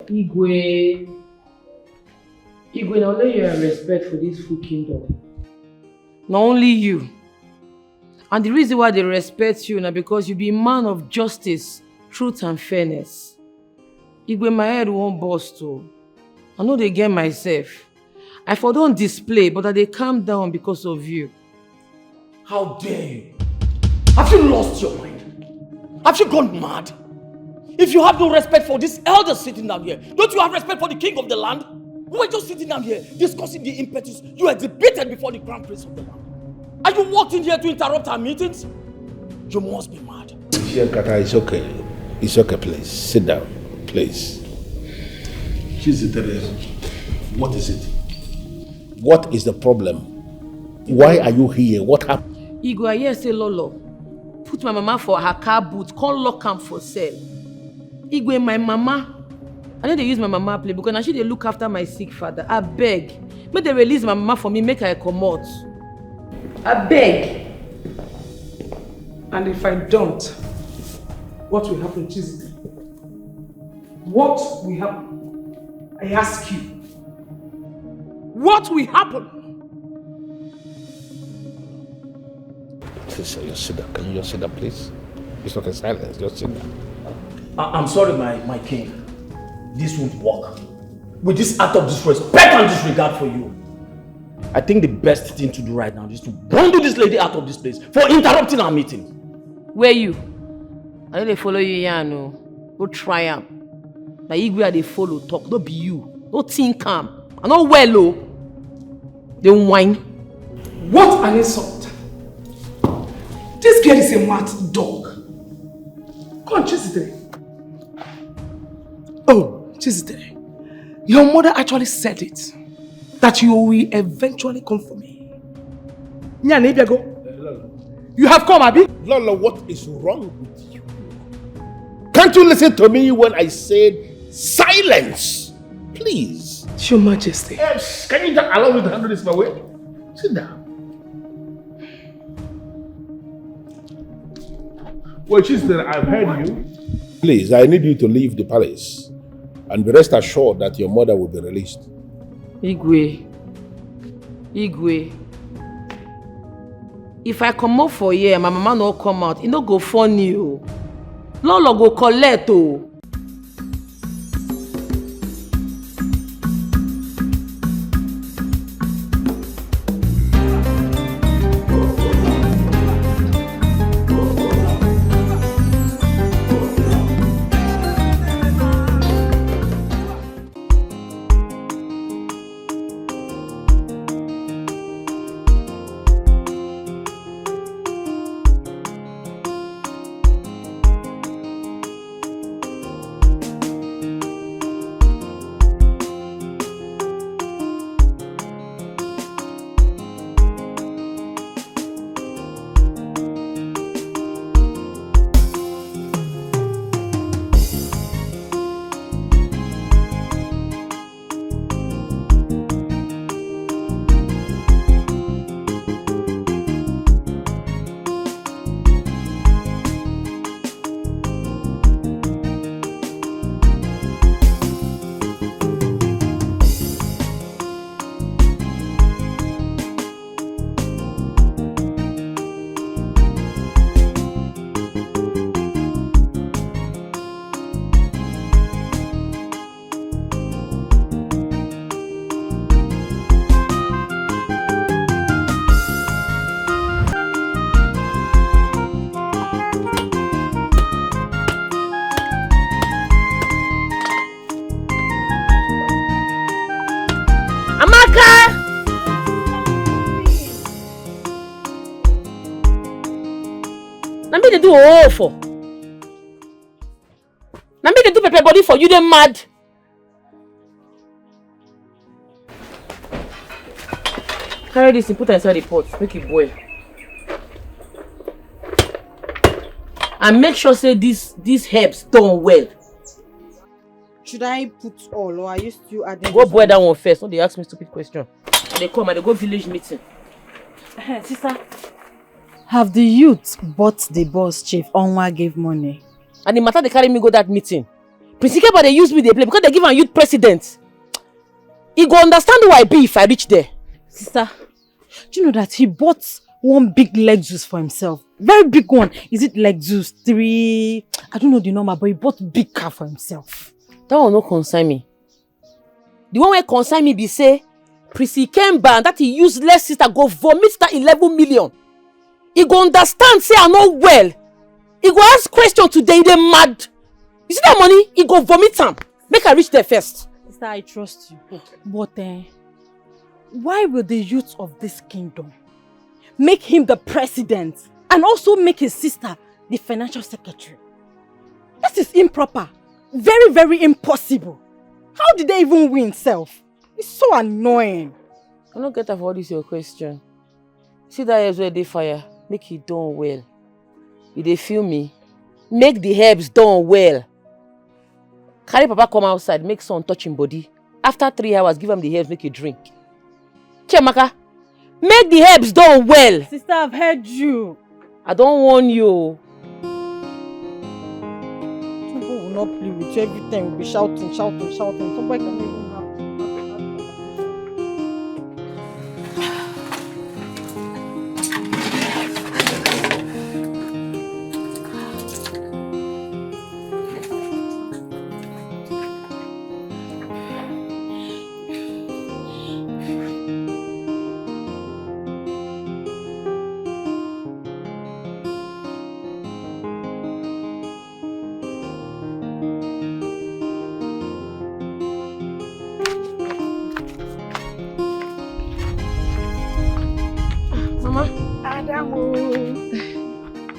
Igwe, now let you have respect for this full kingdom. Not only you. And the reason why they respect you now because you be a man of justice, truth and fairness. Igwe, my head won't burst too. I know they get myself. I for don't display, but they calm down because of you. How dare you? Have you lost your mind? Have you gone mad? If you have no respect for this elder sitting down here, don't you have respect for the king of the land? We were just sitting down here discussing the impetus you exhibited before the crown prince of the land. Are you walked in here to interrupt our meetings? You must be mad. Kata, it's okay. It's okay, please. Sit down, please. What is it? What is the problem? Why are you here? What happened? Igwe, I hear say Lolo. Put my mama for her car boot, can't lock am for sale. Igwe, my mama. I know they use my mama play because now she they look after my sick father. I beg. Make they release my mama for me, make her come out. I beg. And if I don't, what will happen, Chizzy? What will happen? I ask you. What will happen? Just sit down. Can you just sit down, please? It's not a silence. Just sit down. I'm sorry, my king. This won't work. With this act of disrespect and disregard for you, I think the best thing to do right now is to bundle this lady out of this place for interrupting our meeting. Where you? I know they follow you here, no. Go try am. Now Igwe they follow talk, don't be you. Don't think calm. I know well, oh. They whine. What an insult! This girl is a mad dog. Go on, Chizzy. Oh, Chizzy, your mother actually said it. That you will eventually come for me. You have come, Abi? Lolo, what is wrong with you? Can't you listen to me when I said silence? Please. Your Majesty. Yes. Can you just allow me to handle this my way? Sit down. Well, sister, I've heard you. Please, I need you to leave the palace and be rest assured that your mother will be released. Igwe. If I come out for here, my mama no come out, it no go funny o. Lolo go collect o. They do all for. Now me they do pepper body for you, they mad. Carry this and put it inside the pot, make it boil. And make sure say these herbs done well. Should I put all or are you still adding? Go boil that one first. Don't they ask me stupid question. They come and they go village meeting. Sister. Have the youth bought the boss chief? Onwa gave money. And the matter they carry me go that meeting. Prince Ikeba, they use me, they play because they give a youth president. He go understand who I be if I reach there. Sister, do you know that he bought one big Lexus for himself? Very big one. Is it Lexus 3? I don't know the number, but he bought a big car for himself. That will not concern me. The one where concern me be say, Prince Ikemba, that he useless sister go vomit that 11 million. He go understand, say I'm not well. He go ask question today, they mad. You see that money? He go vomit am. Make I reach there first. Sister, I trust you. But why will the youth of this kingdom make him the president and also make his sister the financial secretary? This is improper. Very, very impossible. How did they even win self? It's so annoying. I don't get that for all this your question. See that herbs where they fire, make it done well. You they feel me? Make the herbs done well. Carry Papa come outside, make son touch him body. After 3 hours, give him the herbs, make you drink. Chiamaka, make the herbs done well. Sister, I've heard you. I don't warn you. People will not play with you. Every time we'll be shouting. Somebody can even have.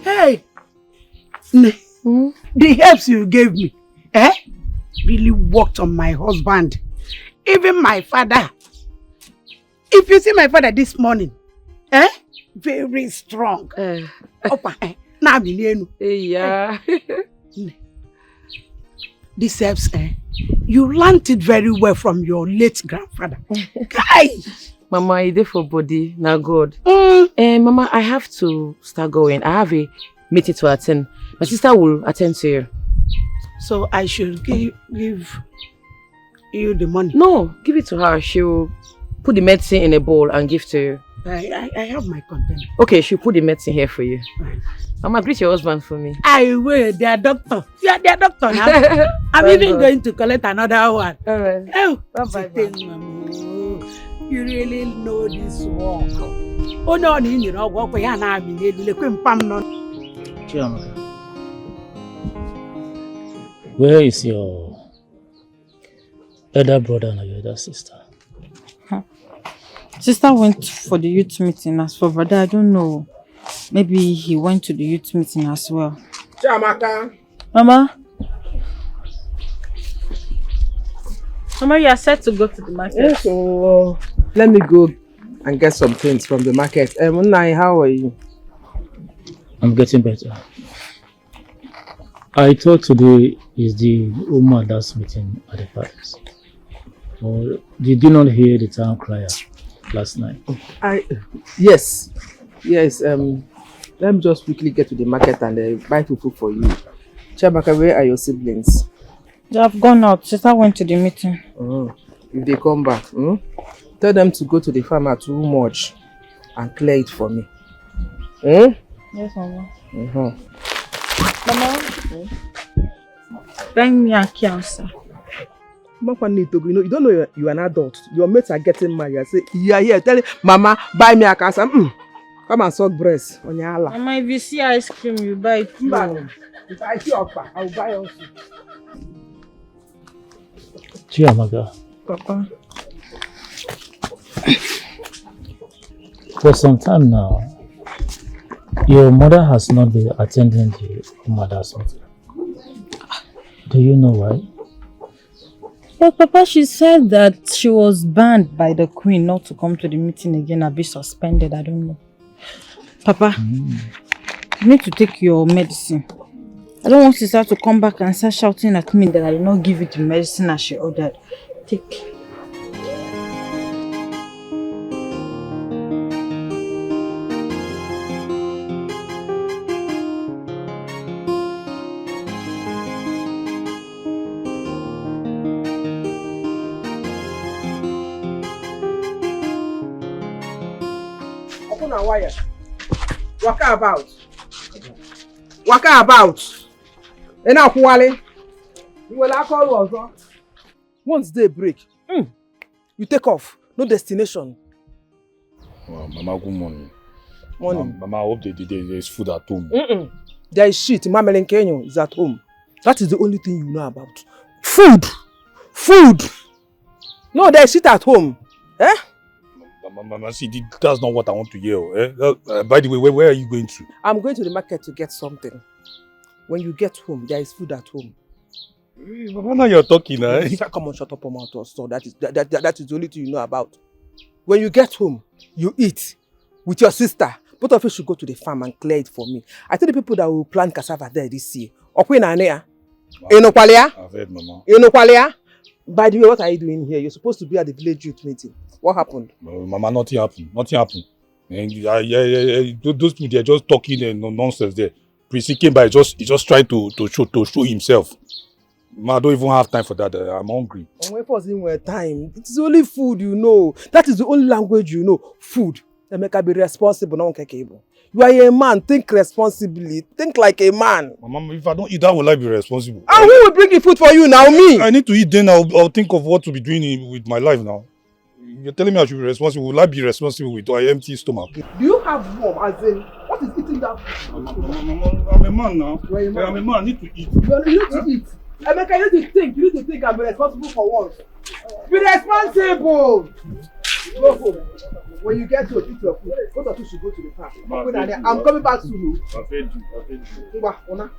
Hey, the herbs you gave me, really worked on my husband. Even my father. If you see my father this morning, very strong. Yeah. These herbs, you learned it very well from your late grandfather. Guy. Mama, I did for body, now God. Mama, I have to start going. I have a meeting to attend. My sister will attend to you. So I should give you the money? No, give it to her. She will put the medicine in a bowl and give to you. I have my container. Okay, she'll put the medicine here for you. Mama, greet your husband for me. I will, they are doctor. You are their doctor now. I'm even going to collect another one. Alright. Oh, bye-bye. You really know this work. Oh no, you know what we are now. Chiamaka, where is your elder brother and your elder sister? Sister went for the youth meeting. As for brother, I don't know. Maybe he went to the youth meeting as well. Chiamaka. Mama? Mama, you are set to go to the market. Yes, so let me go and get some things from the market. Unai, how are you? I'm getting better. I thought today is the woman that's meeting at the palace. Or did you not hear the town crier last night? Yes. Let me just quickly get to the market and buy food for you. Chiamaka, where are your siblings? They have gone out. Sister went to the meeting. If they come back, tell them to go to the farmer too much and clear it for me. Yes, Mama. Mama? Bring me a cancer. You don't know you're an adult. Your mates are getting married. I say, yeah, tell him, Mama, buy me a cancer. Come and suck breast on your Allah. Mama, if you see ice cream, you buy it too. If I see Okpa, I will buy also. Chiamaka, Papa. for some time now, your mother has not been attending the mother's meeting. Do you know why? Well, Papa, she said that she was banned by the queen not to come to the meeting again or be suspended. I don't know. Papa, you need to take your medicine. I don't want sister to come back and start shouting at me that I did not give you the medicine as she ordered. Take. na wire. Waka about. Waka about. Ena kwale. You will call also. Once day break, you take off. No destination. Mama, good morning. Morning. Mama, I hope there's food at home. There is shit. Mama Kenyo is at home. That is the only thing you know about. Food. Food. No, there is shit at home. Eh? Mama, see, that's not what I want to hear. Eh? By the way, where are you going to? I'm going to the market to get something. When you get home, there is food at home. Mama, now you're talking, eh? Come on, shut up, mouth or so. That is the only thing you know about. When you get home, you eat with your sister. Both of you should go to the farm and clear it for me. I tell the people that will plant cassava there this year. I've heard, Mama. By the way, what are you doing here? You're supposed to be at the village youth meeting. What happened? Mama, nothing happened. Nothing happened. And those people, they're just talking and nonsense there. Prince came by, just trying to show himself. Ma, I don't even have time for that. I'm hungry. When wasn't where time? It is only food you know. That is the only language you know. Food. Emeka, be responsible. No one can cable. You are a man. Think responsibly. Think like a man. Mama, if I don't eat, how will I be responsible? And who will bring the food for you now? Me. I need to eat. Then I'll think of what to be doing with my life now. You're telling me I should be responsible. Will I be responsible with my empty stomach? Do you have warm? As in, what is eating that food? Mama, I'm a man now. You are a man. I'm a man. I need to eat. You need to eat. Emeka, you need to think. You need to think and be responsible for once. Be responsible. Go home. When you get to eat your food, both of you should go to the farm. I'm coming back soon. I've heard you. Una.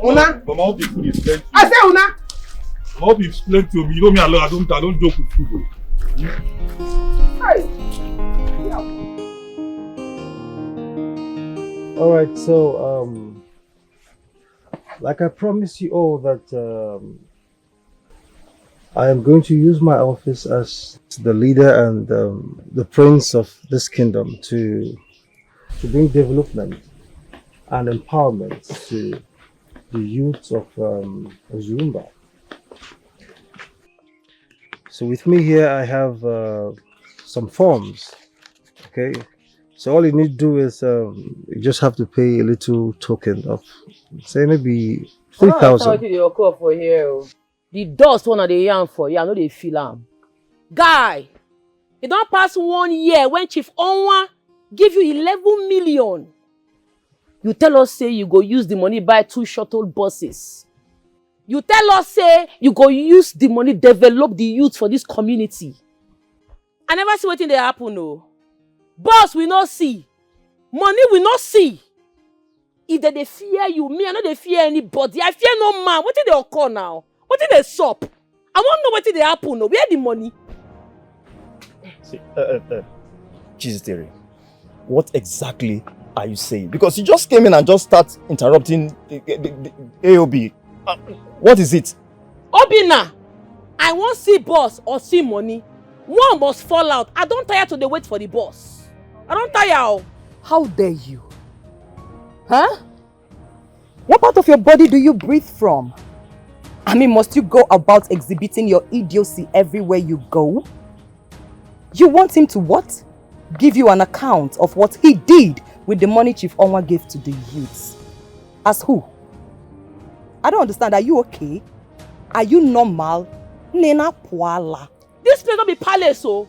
Mama, I hope the food is plenty. I say Una. I hope it's plenty. You know me, I don't joke with food. Hey. All right, so like I promised you all that I am going to use my office as the leader and the prince of this kingdom to bring development and empowerment to the youth of Zurumba. So with me here, I have some forms. Okay, so all you need to do is you just have to pay a little token of, say, maybe 3,000. For here. The dust one of the yarn for you, I know they feel am. Guy, it don't pass 1 year when Chief Onwa give you 11 million. You tell us say you go use the money buy 2 shuttle buses. You tell us say you go use the money develop the youth for this community. I never see wetin dey happen o. Boss we not see. Money we not see. If they fear you, me I no dey fear anybody. I fear no man. Wetin dey occur now? Wetin dey sup? I wan know wetin dey happen o. Where the money? See, Chizzy, what exactly are you saying? Because you just came in and just start interrupting the AOB. What is it? Obina, I wan see boss or see money. One must fall out. I don tire to dey wait for the boss. I don tire o. How dare you? Huh? What part of your body do you breathe from? I mean, must you go about exhibiting your idiocy everywhere you go? You want him to what? Give you an account of what he did with the money Chief Onwa gave to the youths. As who? I don't understand. Are you okay? Are you normal? Nena Puala. This place no be palace o.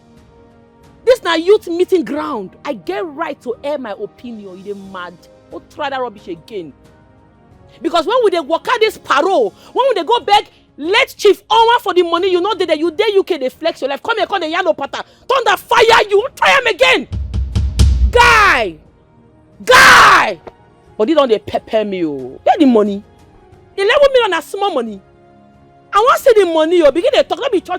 This na youth meeting ground. I get right to air my opinion. You dey mad. Don't try that rubbish again. Because when we dey waka this parole, when we dey go beg let Chief Onwa for the money, you know that you dey UK dey flex your life. Come here, come the yellow pattern. Thunder fire you. Try him again. Guy. But they don't dey pepper me o. Get the money. 11 million na small money. I want to see the money o. Begin dey talk. Let me cho.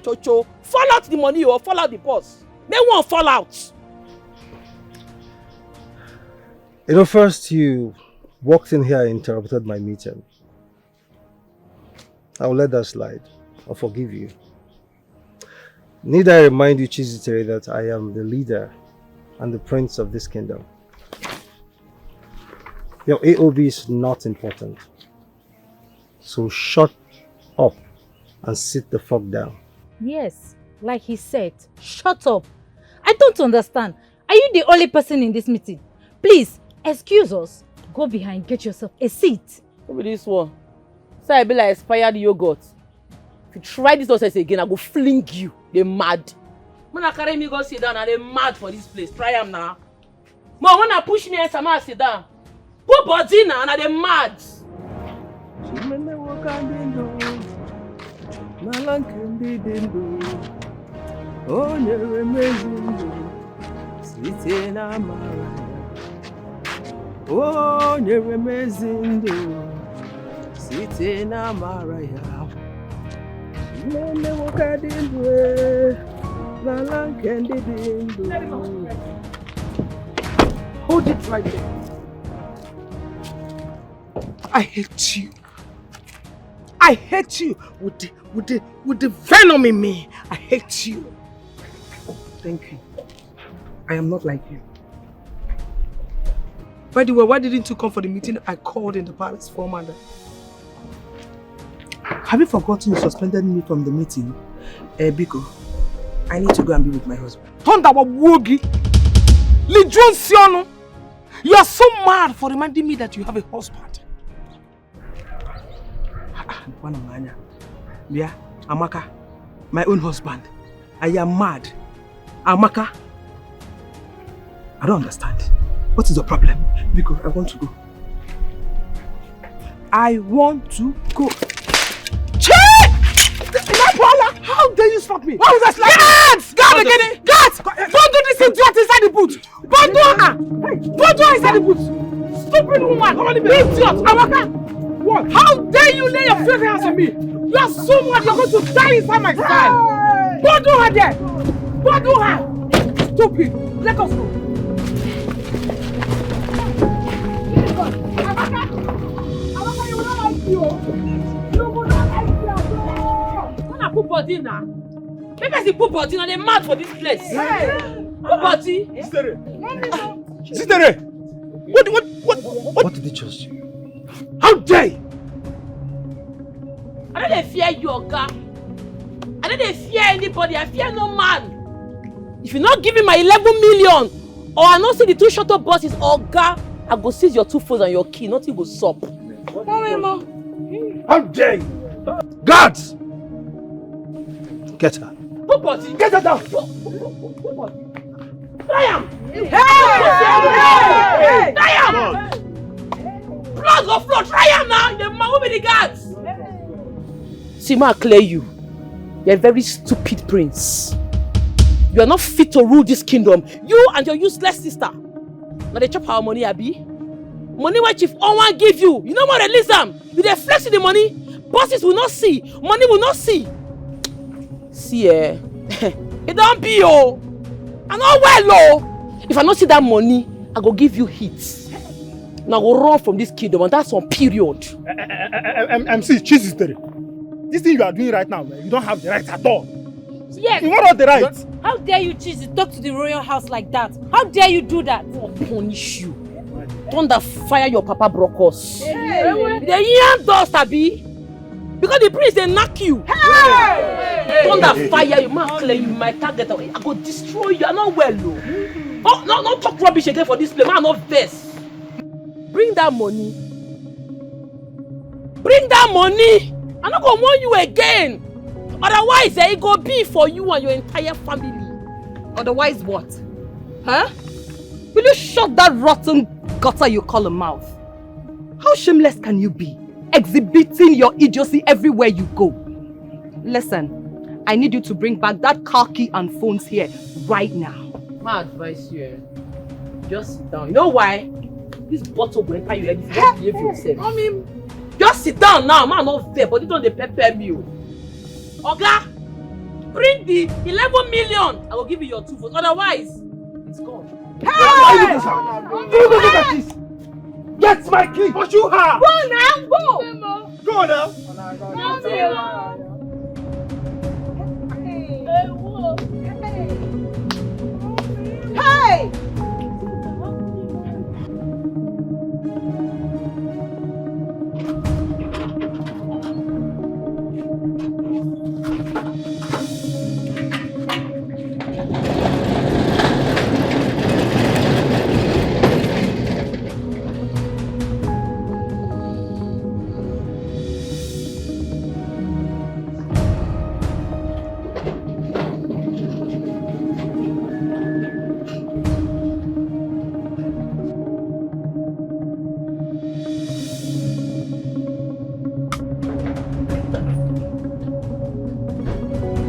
Fall out the money or fall out the boss. They won't fall out. You know, first you walked in here and interrupted my meeting. I'll let that slide. I'll forgive you. Need I remind you, Chizzy, that I am the leader and the prince of this kingdom. Your AOB is not important. So shut up and sit the fuck down. Yes, like he said, shut up. I don't understand. Are Are you the only person in this meeting? Please, excuse us. Go behind, get yourself a seat. Who be this one? So I be like expired yogurt. If you try this nonsense again, I go fling you. They mad. When I carry me go sit down, and they mad for this place. Try them now. Mom, when I push me and Sama sit down, put body now, and they mad. Hold it right there. I hate you. I hate you with the venom in me. I hate you. Thank you. I am not like you. By the way, why didn't you come for the meeting I called in the palace for Amanda? Have you forgotten you suspended me from the meeting? Biko, I need to go and be with my husband. Tonda wa wogi! Lijun Siono! You are so mad for reminding me that you have a husband. Yeah, Amaka, my own husband. I am mad. Amaka, I don't understand. What is the problem? Because I want to go. I want to go. How dare you stop me? Why was I slapping? Guards! Guards again! Guards! Don't do this idiot inside the boot! Don't do her! Hey, don't do her inside the boot! Stupid woman! Idiot! Amaka! What? How dare you lay your filthy hands on me? You are so mad you're going to die inside my style! Don't do her there! Don't do her! Stupid! Let us go! Amaka! Amaka, you will not like you! You will not like you! Put body now. Maybe I say put body now. They're mad for this place. Hey. Put body. Sister, what did they just do? How dare you? I don't fear you, Oga. I don't fear anybody. I fear no man. If you're not giving my 11 million, or I not see the two shuttle buses, Oga, I go seize your 2 phones and your key. Nothing go sup. How dare you? Guards! Get her. Put body. Get her down. Put body. Try him. Hey! Try him. Blood go flow. Try him now. The man will be the guards. See, ma, clear you. You're a very stupid prince. You are not fit to rule this kingdom. You and your useless sister. Now they chop our money, Abi. Money what Chief Owan give you. You know what? Release them. You dey flex the money. Bosses will not see. Money will not see. See, it don't be, oh. I know well, oh. If I not see that money, I go give you hits. Now I go run from this kingdom, and that's on period. MC, cheese is there. This thing you are doing right now, you don't have the right at all. Yes. You want the right? How dare you choose to talk to the royal house like that? How dare you do that? I'll punish you. Thunder fire your papa broke us. The young dust, Abi. Because the prince they knock you. Thunder fire you, man, clear you, my target. I go destroy you. I'm not well, though. Oh, no, talk rubbish again for this place. Man, not vest. Bring that money. Bring that money. I'm not gonna warn you again. Otherwise, it go be for you and your entire family. Otherwise what? Huh? Will you shut that rotten gutter you call a mouth? How shameless can you be? Exhibiting your idiocy everywhere you go. Listen, I need you to bring back that car key and phones here right now. My advice here, just sit down. You know why? This bottle will enter your head if you don't behave yourself. I mean, just sit down now, man, not there, but you don't pepper me. Oga, bring the 11 million. I will give you your 2 votes. Otherwise, it's gone. Hey! Get my key! What you have? Go now, go! Go now! Hey!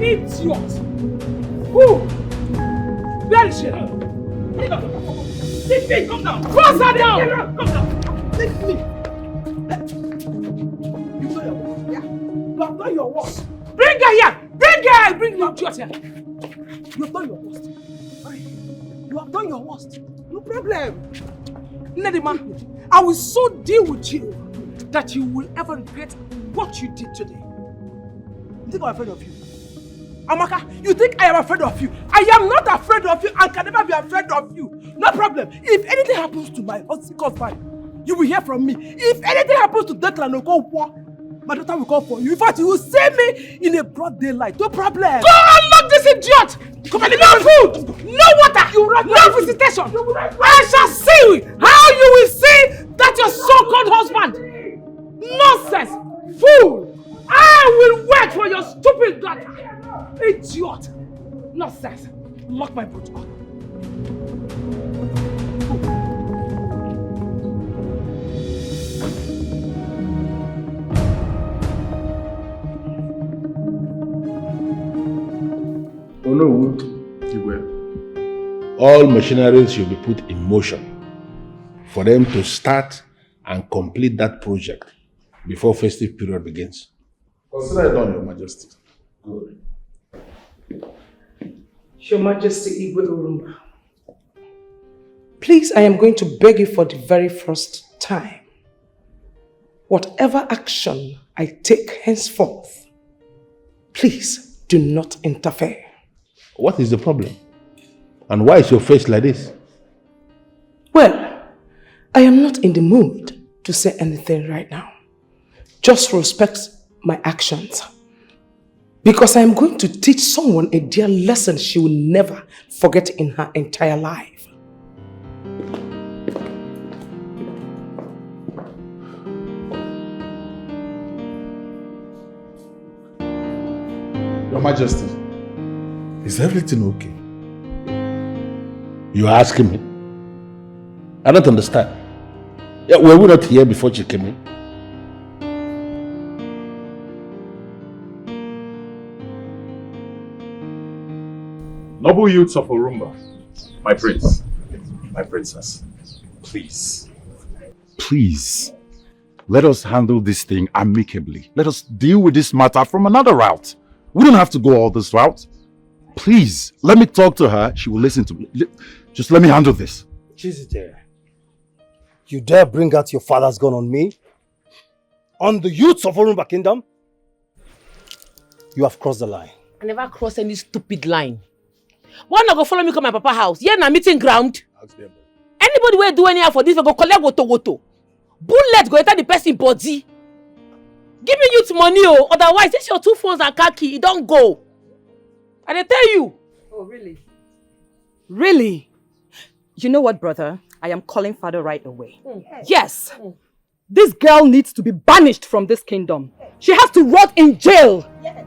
Idiot! Who? Where is she? Leave me! Come down! Force her down! Come down! Leave me! You know your worst, yeah? You have done your worst. Bring her here! Bring her! Bring your idiot here! You have done your worst. You have done your worst. No problem. Nedima, I will so deal with you that you will ever regret what you did today. You think I'm afraid of you? Amaka, you think I am afraid of you? I am not afraid of you and can never be afraid of you. No problem. If anything happens to my husband, you will hear from me. If anything happens to Declan Okonkwo, my daughter will come for you. In fact, you will see me in a broad daylight. No problem. Go and lock this idiot! Come on, no food! No water! No visitation! I shall see how you will see that your so-called husband! Nonsense! Fool! I will wait for your stupid daughter! Idiot! Nonsense! Lock my boot up. Oh no, all machinery should be put in motion for them to start and complete that project before festive period begins. Consider it done, Your Majesty. Good. Your Majesty Igwe Urumba, please, I am going to beg you for the very first time. Whatever action I take henceforth, please do not interfere. What is the problem? And why is your face like this? Well, I am not in the mood to say anything right now. Just respect my actions. Because I am going to teach someone a dear lesson she will never forget in her entire life. Your Majesty, is everything okay? You are asking me? I don't understand. Yeah, were we not here before she came in? Noble youths of Orumba, my prince, my princess, please, let us handle this thing amicably. Let us deal with this matter from another route. We don't have to go all this route. Please, let me talk to her. She will listen to me. Just let me handle this. Chizite, you dare bring out your father's gun on me? On the youths of Orumba Kingdom? You have crossed the line. I never cross any stupid line. Why not go follow me to my papa house? Yeah, na meeting ground. Anybody will do anything for this, we go collect woto. Bullet go enter the person body. Give me youth money, oh. Otherwise, this your 2 phones and car key, it don't go. And I tell you. Oh, really? Really? You know what, brother? I am calling father right away. Yes. This girl needs to be banished from this kingdom. She has to rot in jail. Yes.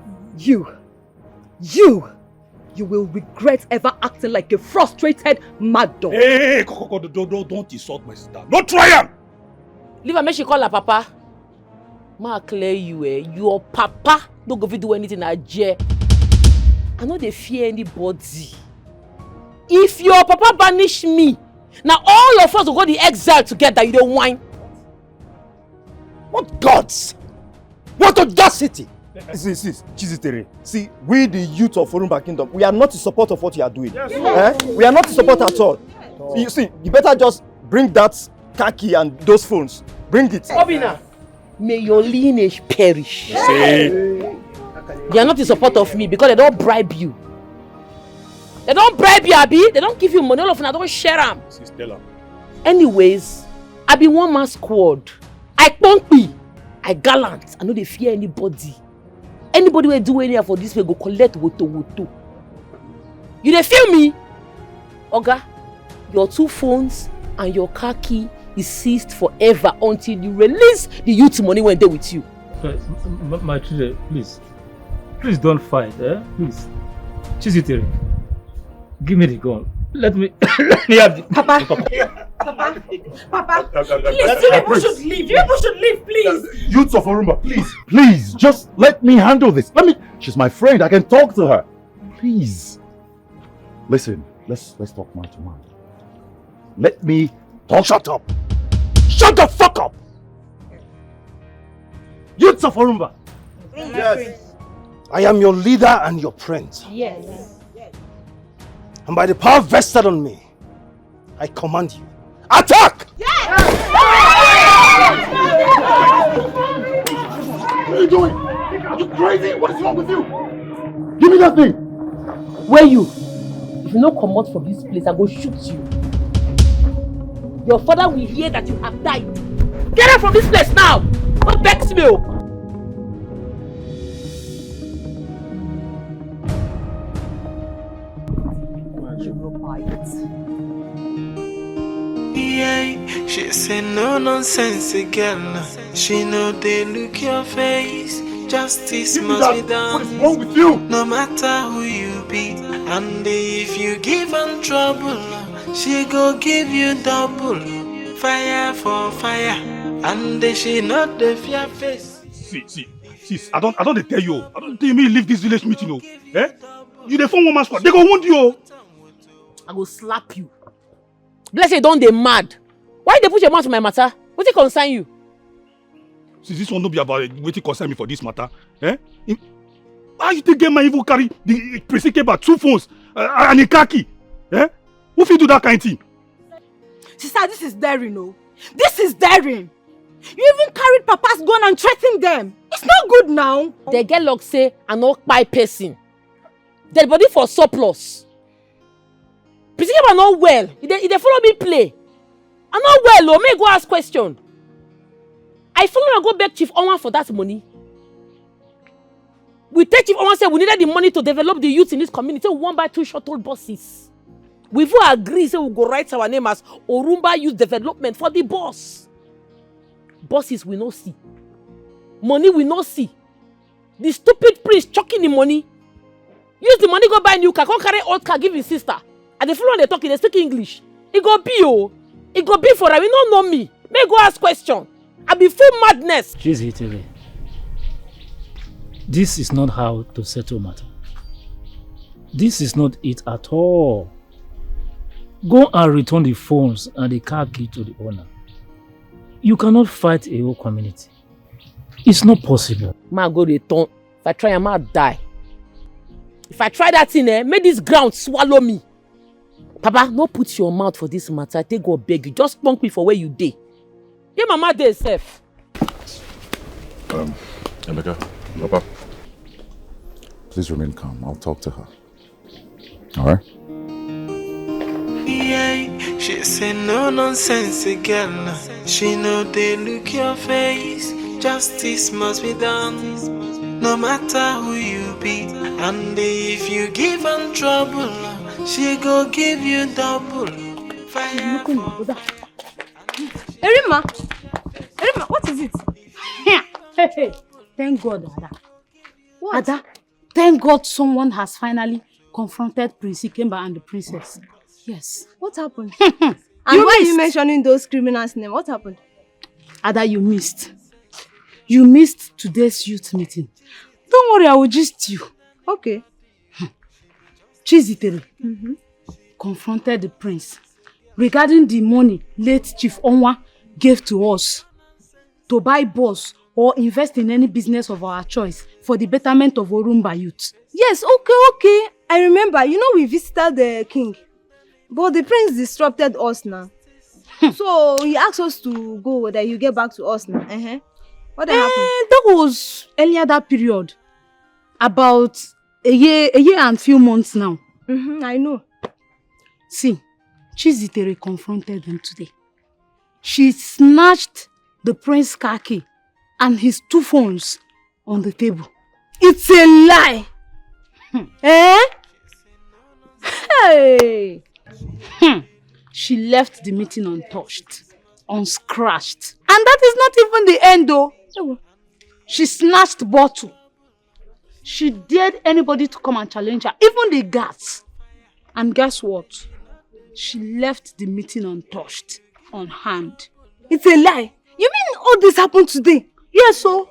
You will regret ever acting like a frustrated mad dog. Hey, don't insult my sister. Don't try him! Leave her, make she call her papa. Ma clear you, your papa don't go do anything at jail. I know they fear anybody. If your papa banish me, now all of us will go to exile together, you don't whine. What gods? What audacity? See, Chizitere. See, we the youth of Orumba Kingdom, we are not in support of what you are doing. Yes. We are not in support at all. You see, you better just bring that car key and those phones. Bring it. Obina, may your lineage perish. See? They are not in support of me because they don't bribe you. They don't bribe you, Abi. They don't give you money. All of them, I don't share them. Anyways, I be one man squad. I pumpy. I gallant. I know they fear anybody. Anybody will do anything for this way go collect woto. You dey feel me? Oga, your 2 phones and your car key is seized forever until you release the youth money when they're with you. My children, please don't fight, please. Chizitere, give me the gun. Let me have the... Papa, please, you people should leave. You people should leave, please. Youths of Orumba, please, just let me handle this. Let me She's my friend. I can talk to her. Please. Listen, let's talk man to man. Let me talk. Shut up. Shut the fuck up. Youths of Orumba. Yes. I am your leader and your prince. Yes. And by the power vested on me, I command you. Attack! What are you doing? Are you crazy? What is wrong with you? Give me that thing. Where you? If you no come out from this place, I go shoot you. Your father will hear that you have died. Get out from this place now! Don't vex me! Yeah, she say no nonsense girl. She know they look your face. Justice must be done. What is wrong with you? No matter who you be, and if you give her trouble, she go give you double. Fire for fire, and she not the fear face. See, I don't tell you. I don't tell me leave this village meeting, oh. Eh? You the phone woman squad. They go wound you. I go slap you. Bless you, don't they mad? Why they put your mouth to my matter? What it concern you? See, this one don't be about waiting concern me for this matter. Eh? How you think get my evil carry the precinct about 2 phones and a khaki? Eh? Who fit do that kind of thing? Sister, this is daring, no? This is daring. You even carried Papa's gun and threatened them. It's not good now. They get luck say I'm not by person. Dead body for surplus. Precinct are not well. If they follow me play. I'm not well, oh. May go ask question. I follow and go back Chief Onwa for that money. We take Chief Onwa say we needed the money to develop the youth in this community. We want buy 2 shuttle buses. We've all agreed say we go write our name as Orumba Youth Development for the boss. Bosses we no see. Money we no see. The stupid priest chucking the money. Use the money go buy new car. Come carry old car give his sister. And the fellow they talking, they speak English. It go be oh. It go be for her. We don't know me. May go ask question. I be full madness. She's hitting. This is not how to settle matter. This is not it at all. Go and return the phones and the car key to the owner. You cannot fight a whole community. It's not possible. Ma go return. If I try, I might die. If I try that thing, make this ground swallow me. Papa, no put your mouth for this matter. Take go beg you. Just punk me for where you dey. Yeah, mama dey safe. Emeka, Papa, please remain calm. I'll talk to her. All right? Yeah, she say no nonsense girl. She know they look your face. Justice must be done. No matter who you be, and if you give her trouble, she go give you double. Fire for Erima, what is it? Hey, thank God, Ada. What? Ada, thank God someone has finally confronted Prince Ikemba and the princess. Yes. What happened? And why are you mentioning those criminals' names? What happened? Ada, you missed. You missed today's youth meeting. Don't worry, I will gist you. Okay. Chizitere confronted the prince regarding the money late Chief Onwa gave to us to buy bus or invest in any business of our choice for the betterment of Orumba youth. Yes, okay. I remember. You know we visited the king. But the prince disrupted us now. So he asked us to go, that you get back to us now. What happened? That was earlier that period. About a year and few months now. I know. See, Chizitere confronted them today. She snatched the prince's car key and his 2 phones on the table. It's a lie! Hey! She left the meeting untouched, unscratched. And that is not even the end though. She snatched bottle. She dared anybody to come and challenge her, even the guards. And guess what? She left the meeting untouched, unharmed. It's a lie. You mean all this happened today? Yes, so.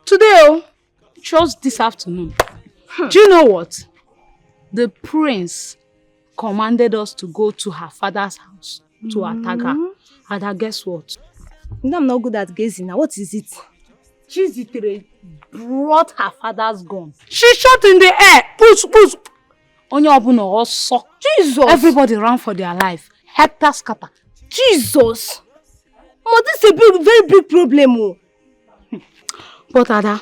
Today, just this afternoon. Do you know what? The prince commanded us to go to her father's house to attack her. And guess what? I'm not good at gazing now. What is it? Chizitere brought her father's gun. She shot in the air. Push, push. Onye obuna also. Jesus! Everybody ran for their life. Hector scatter. Jesus! Oh, this is a very big problem. Oh. But Ada,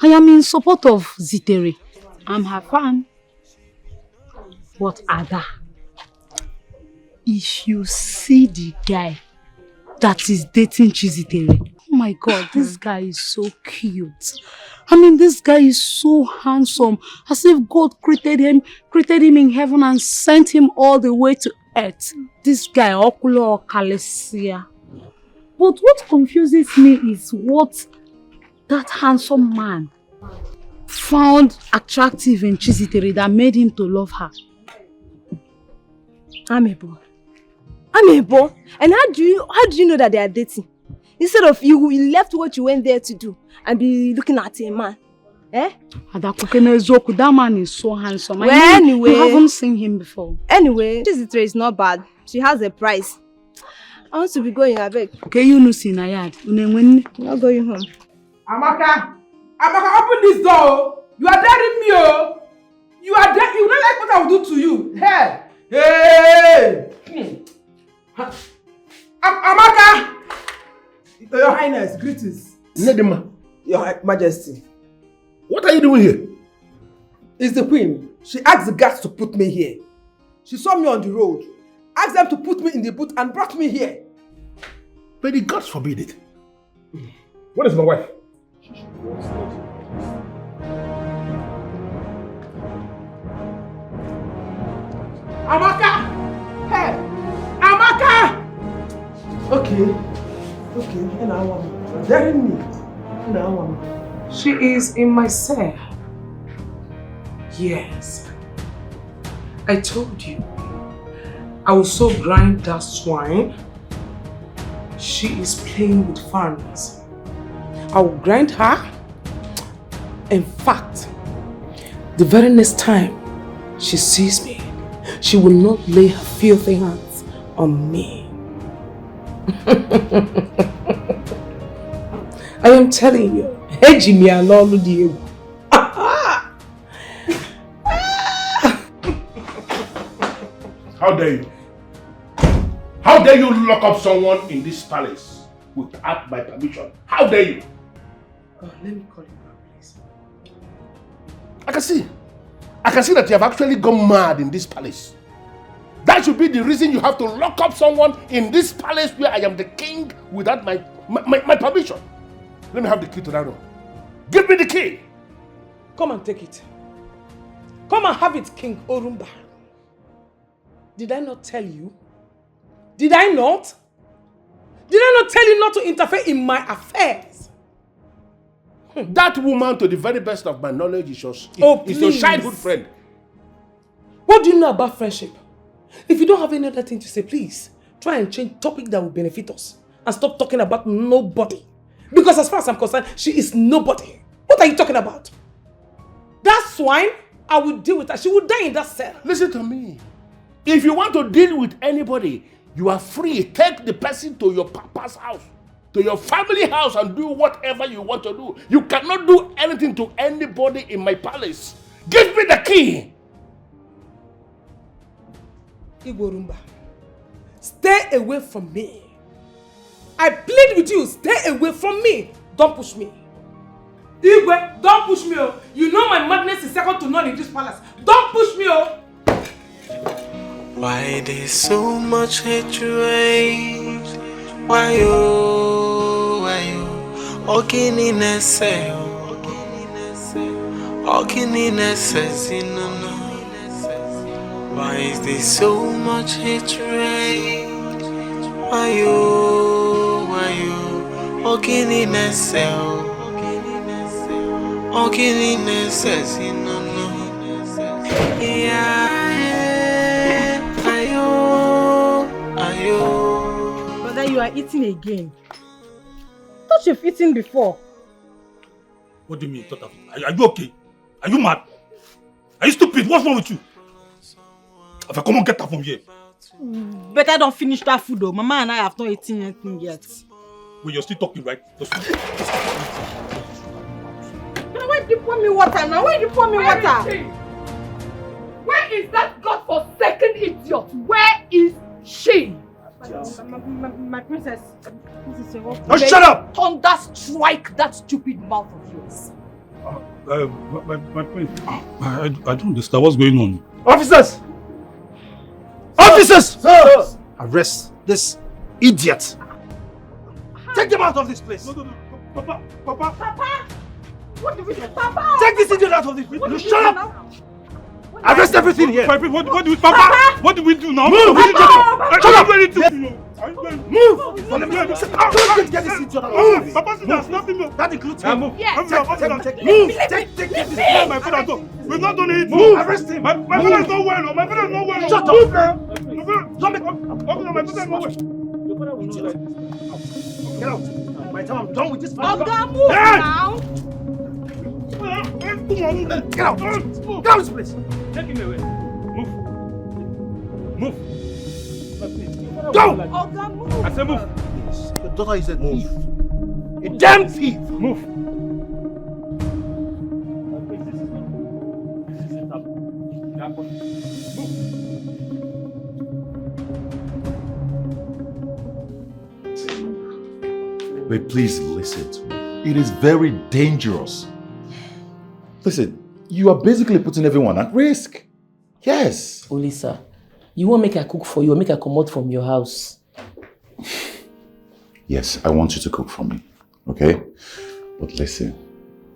I am in support of Zitere. I'm her fan. But Ada, if you see the guy that is dating Chizitere, oh my God, this guy is so cute. I mean, this guy is so handsome. As if God created him in heaven and sent him all the way to earth. This guy, Okulo Kalesia. But what confuses me is what that handsome man found attractive in Chizitere that made him to love her. Amebo. And how do you know that they are dating? Instead of you left what you went there to do and be looking at a man. Eh? That man is so handsome. Well, I mean, anyway, you haven't seen him before. Anyway, Chizitere is not bad. She has a price. I want to be going, I beg. Okay, you know, see Nayad. Not going home. Amaka, open this door. You are daring me, oh. You don't like what I will do to you. Hey! Amaka! Your Highness, greetings. Nedima. Your Majesty. What are you doing here? It's the Queen. She asked the guards to put me here. She saw me on the road, asked them to put me in the boot and brought me here. But the gods forbid it. What is my wife? Amaka! Hey! Amaka! Okay. And I want me. Daring me. And I want me. She is in my cell. Yes. I told you. I will so grind that swine. She is playing with fans. I will grind her. In fact, the very next time she sees me, she will not lay her filthy hands on me. I am telling you, Ejimi alolu Diego. How dare you? How dare you lock up someone in this palace without my permission? How dare you? Let me call you back, please. I can see that you have actually gone mad in this palace. That should be the reason you have to lock up someone in this palace where I am the king without my permission. Let me have the key to that room. Give me the key. Come and take it. Come and have it, King Orumba. Did I not tell you? Did I not? Did I not tell you not to interfere in my affairs? That woman, to the very best of my knowledge, is your childhood friend. What do you know about friendship? If you don't have any other thing to say, please try and change topic that will benefit us and stop talking about nobody. Because as far as I'm concerned, she is nobody. What are you talking about? That swine, I will deal with her. She will die in that cell. Listen to me. If you want to deal with anybody, you are free. Take the person to your papa's house, to your family house, and do whatever you want to do. You cannot do anything to anybody in my palace. Give me the key. Igorumba, stay away from me. I plead with you, stay away from me. Don't push me. Igwe, don't push me. Oh. You know my madness is second to none in this palace. Don't push me. Oh. Why there's so much hatred? Why you? Okini nese, no. Why is there so much hatred? Why you? Okini nese, no. Brother, you are eating again. I thought you've eaten before. What do you mean thought of it? Are you okay? Are you mad? Are you stupid? What's wrong with you? If I come on, get her from here. Better don't finish that food though. Mama and I have not eaten anything yet. Well, you're still talking, right? Why did you pour me water now? Why did you pour me water? Where is that godforsaken idiot? Where is she? My princess. Now shut up! Thunder strike that stupid mouth of yours. My friend, I don't understand what's going on. Officers! Officers! Sir! Arrest this idiot. Take them out of this place. No. Papa! Papa! What do we do? Papa! Take this idiot out of this place. No, shut up! Arrest everything here. What do we, Papa? What do we do now? Move! Shut up! Move! Get this idiot out of here. Papa, stop him. That includes him. Move. Yes. Move. Take this man, my father. We've not done it. Move. Arrest him. My father is not well. My father is not well. Shut up. Move now. Don't make up. My father is not well. Your father will know that. Get out. By the time I'm done with this man. Oga, move now. Get out. Get out of this place. Take him away. Move. Go! Oga, move. I said move. Your daughter is a thief. A damn thief. Move. But please listen to me. It is very dangerous. Listen, you are basically putting everyone at risk. Yes. Olisa, you won't make her cook for you or make her come out from your house. Yes, I want you to cook for me. Okay? But listen,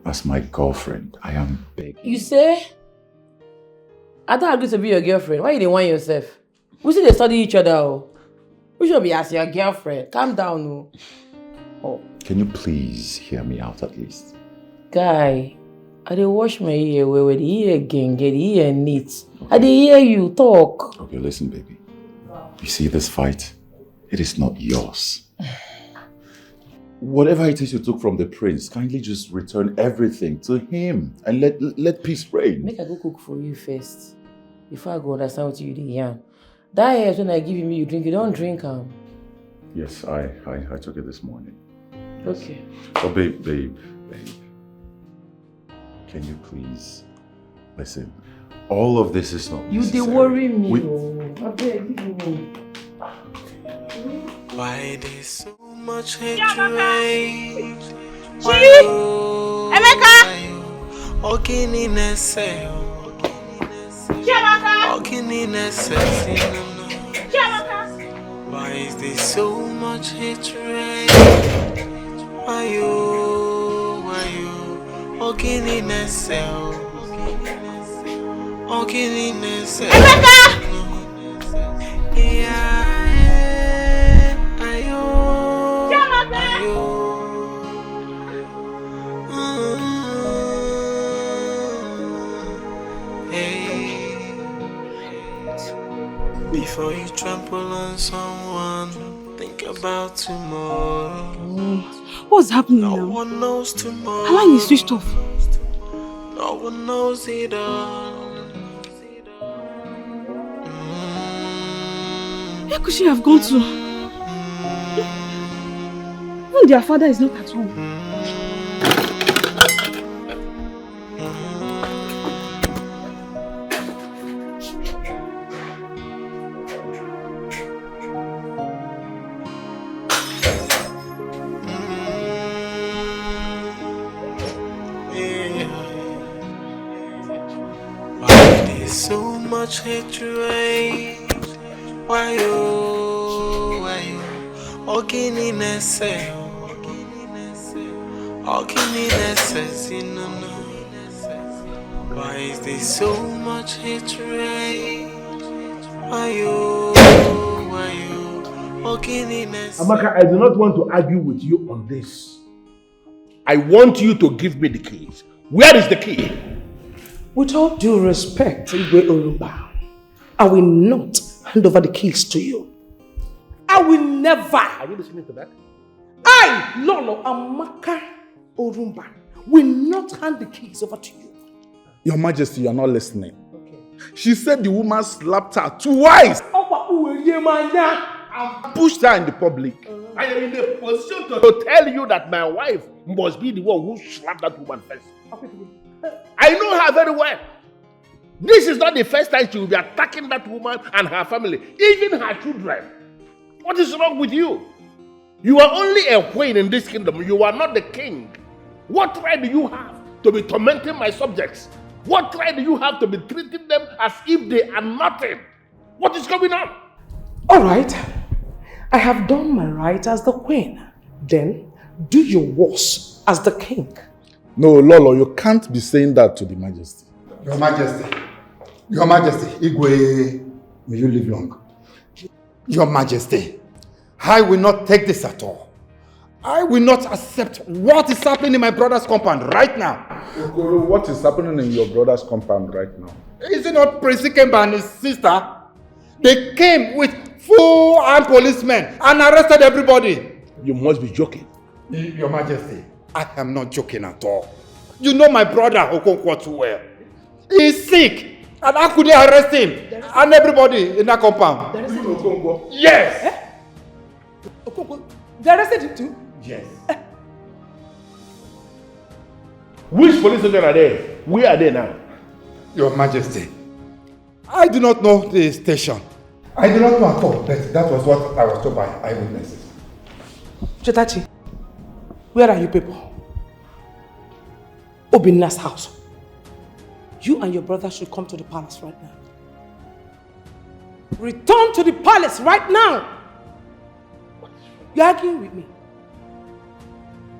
as my girlfriend, I am begging. You say? I don't agree to be your girlfriend. Why you don't want yourself? We see they study each other. Oh. We should be as your girlfriend. Calm down. Oh. Can you please hear me out at least? Guy, I dey wash my ear where the ear again get the ear neat. I dey hear you talk. Okay, listen, baby. You see this fight? It is not yours. Whatever it is you took from the prince, kindly just return everything to him and let peace reign. Make I go cook for you first. Before I go understand what you dey yarn. That hair when I give you, you drink, you don't drink am. Yes, I took it this morning. Okay. Oh, babe. Can you please listen? All of this is not You necessary. dey worry me. I beg, leave me. Why there's so much hatred? Emeka! Why is there so much hatred? Why you? Emeka! Before you trample on someone, think about tomorrow. What's happening No now? one knows tomorrow. Her line is switched off. No one knows it all. Where could she have gone to? Even their father is not at home. So much hatred. Why you? Ogini nese. Why is there so much hatred? Why you? Ogini nese. Amaka, I do not want to argue with you on this. I want you to give me the keys. Where is the key? With all due respect, Igwe Oruba, I will not hand over the keys to you. I will never. Are you listening to that? I, Lolo Amaka Orumba, will not hand the keys over to you. Your Majesty, you are not listening. Okay. She said the woman slapped her twice and pushed her in the public. I am in a position to tell you that my wife must be the one who slapped that woman first. I know her very well. This is not the first time she will be attacking that woman and her family, even her children. What is wrong with you? You are only a queen in this kingdom. You are not the king. What right do you have to be tormenting my subjects? What right do you have to be treating them as if they are nothing? What is going on? All right. I have done my right as the queen. Then do your worst as the king. No, Lolo, you can't be saying that to the Majesty. Your Majesty. Your Majesty. Igwe, may you live long. Your Majesty, I will not take this at all. I will not accept what is happening in my brother's compound right now. Okoro, what is happening in your brother's compound right now? Is it not Prince Ikemba and his sister? They came with full armed policemen and arrested everybody. You must be joking. Your Majesty, I am not joking at all. You know my brother Okonkwo too well. He's sick. And how could they arrest him? And everybody in that compound? Okonkwo? Yes! Eh? Okonkwo? They arrested him too? Yes. Which police station are they? Where are they now? Your Majesty, I do not know the station. I do not know at all, but that was what I was told by eyewitnesses. Chetachi, where are you people? Obinna's house. You and your brother should come to the palace right now. Return to the palace right now. You're arguing with me.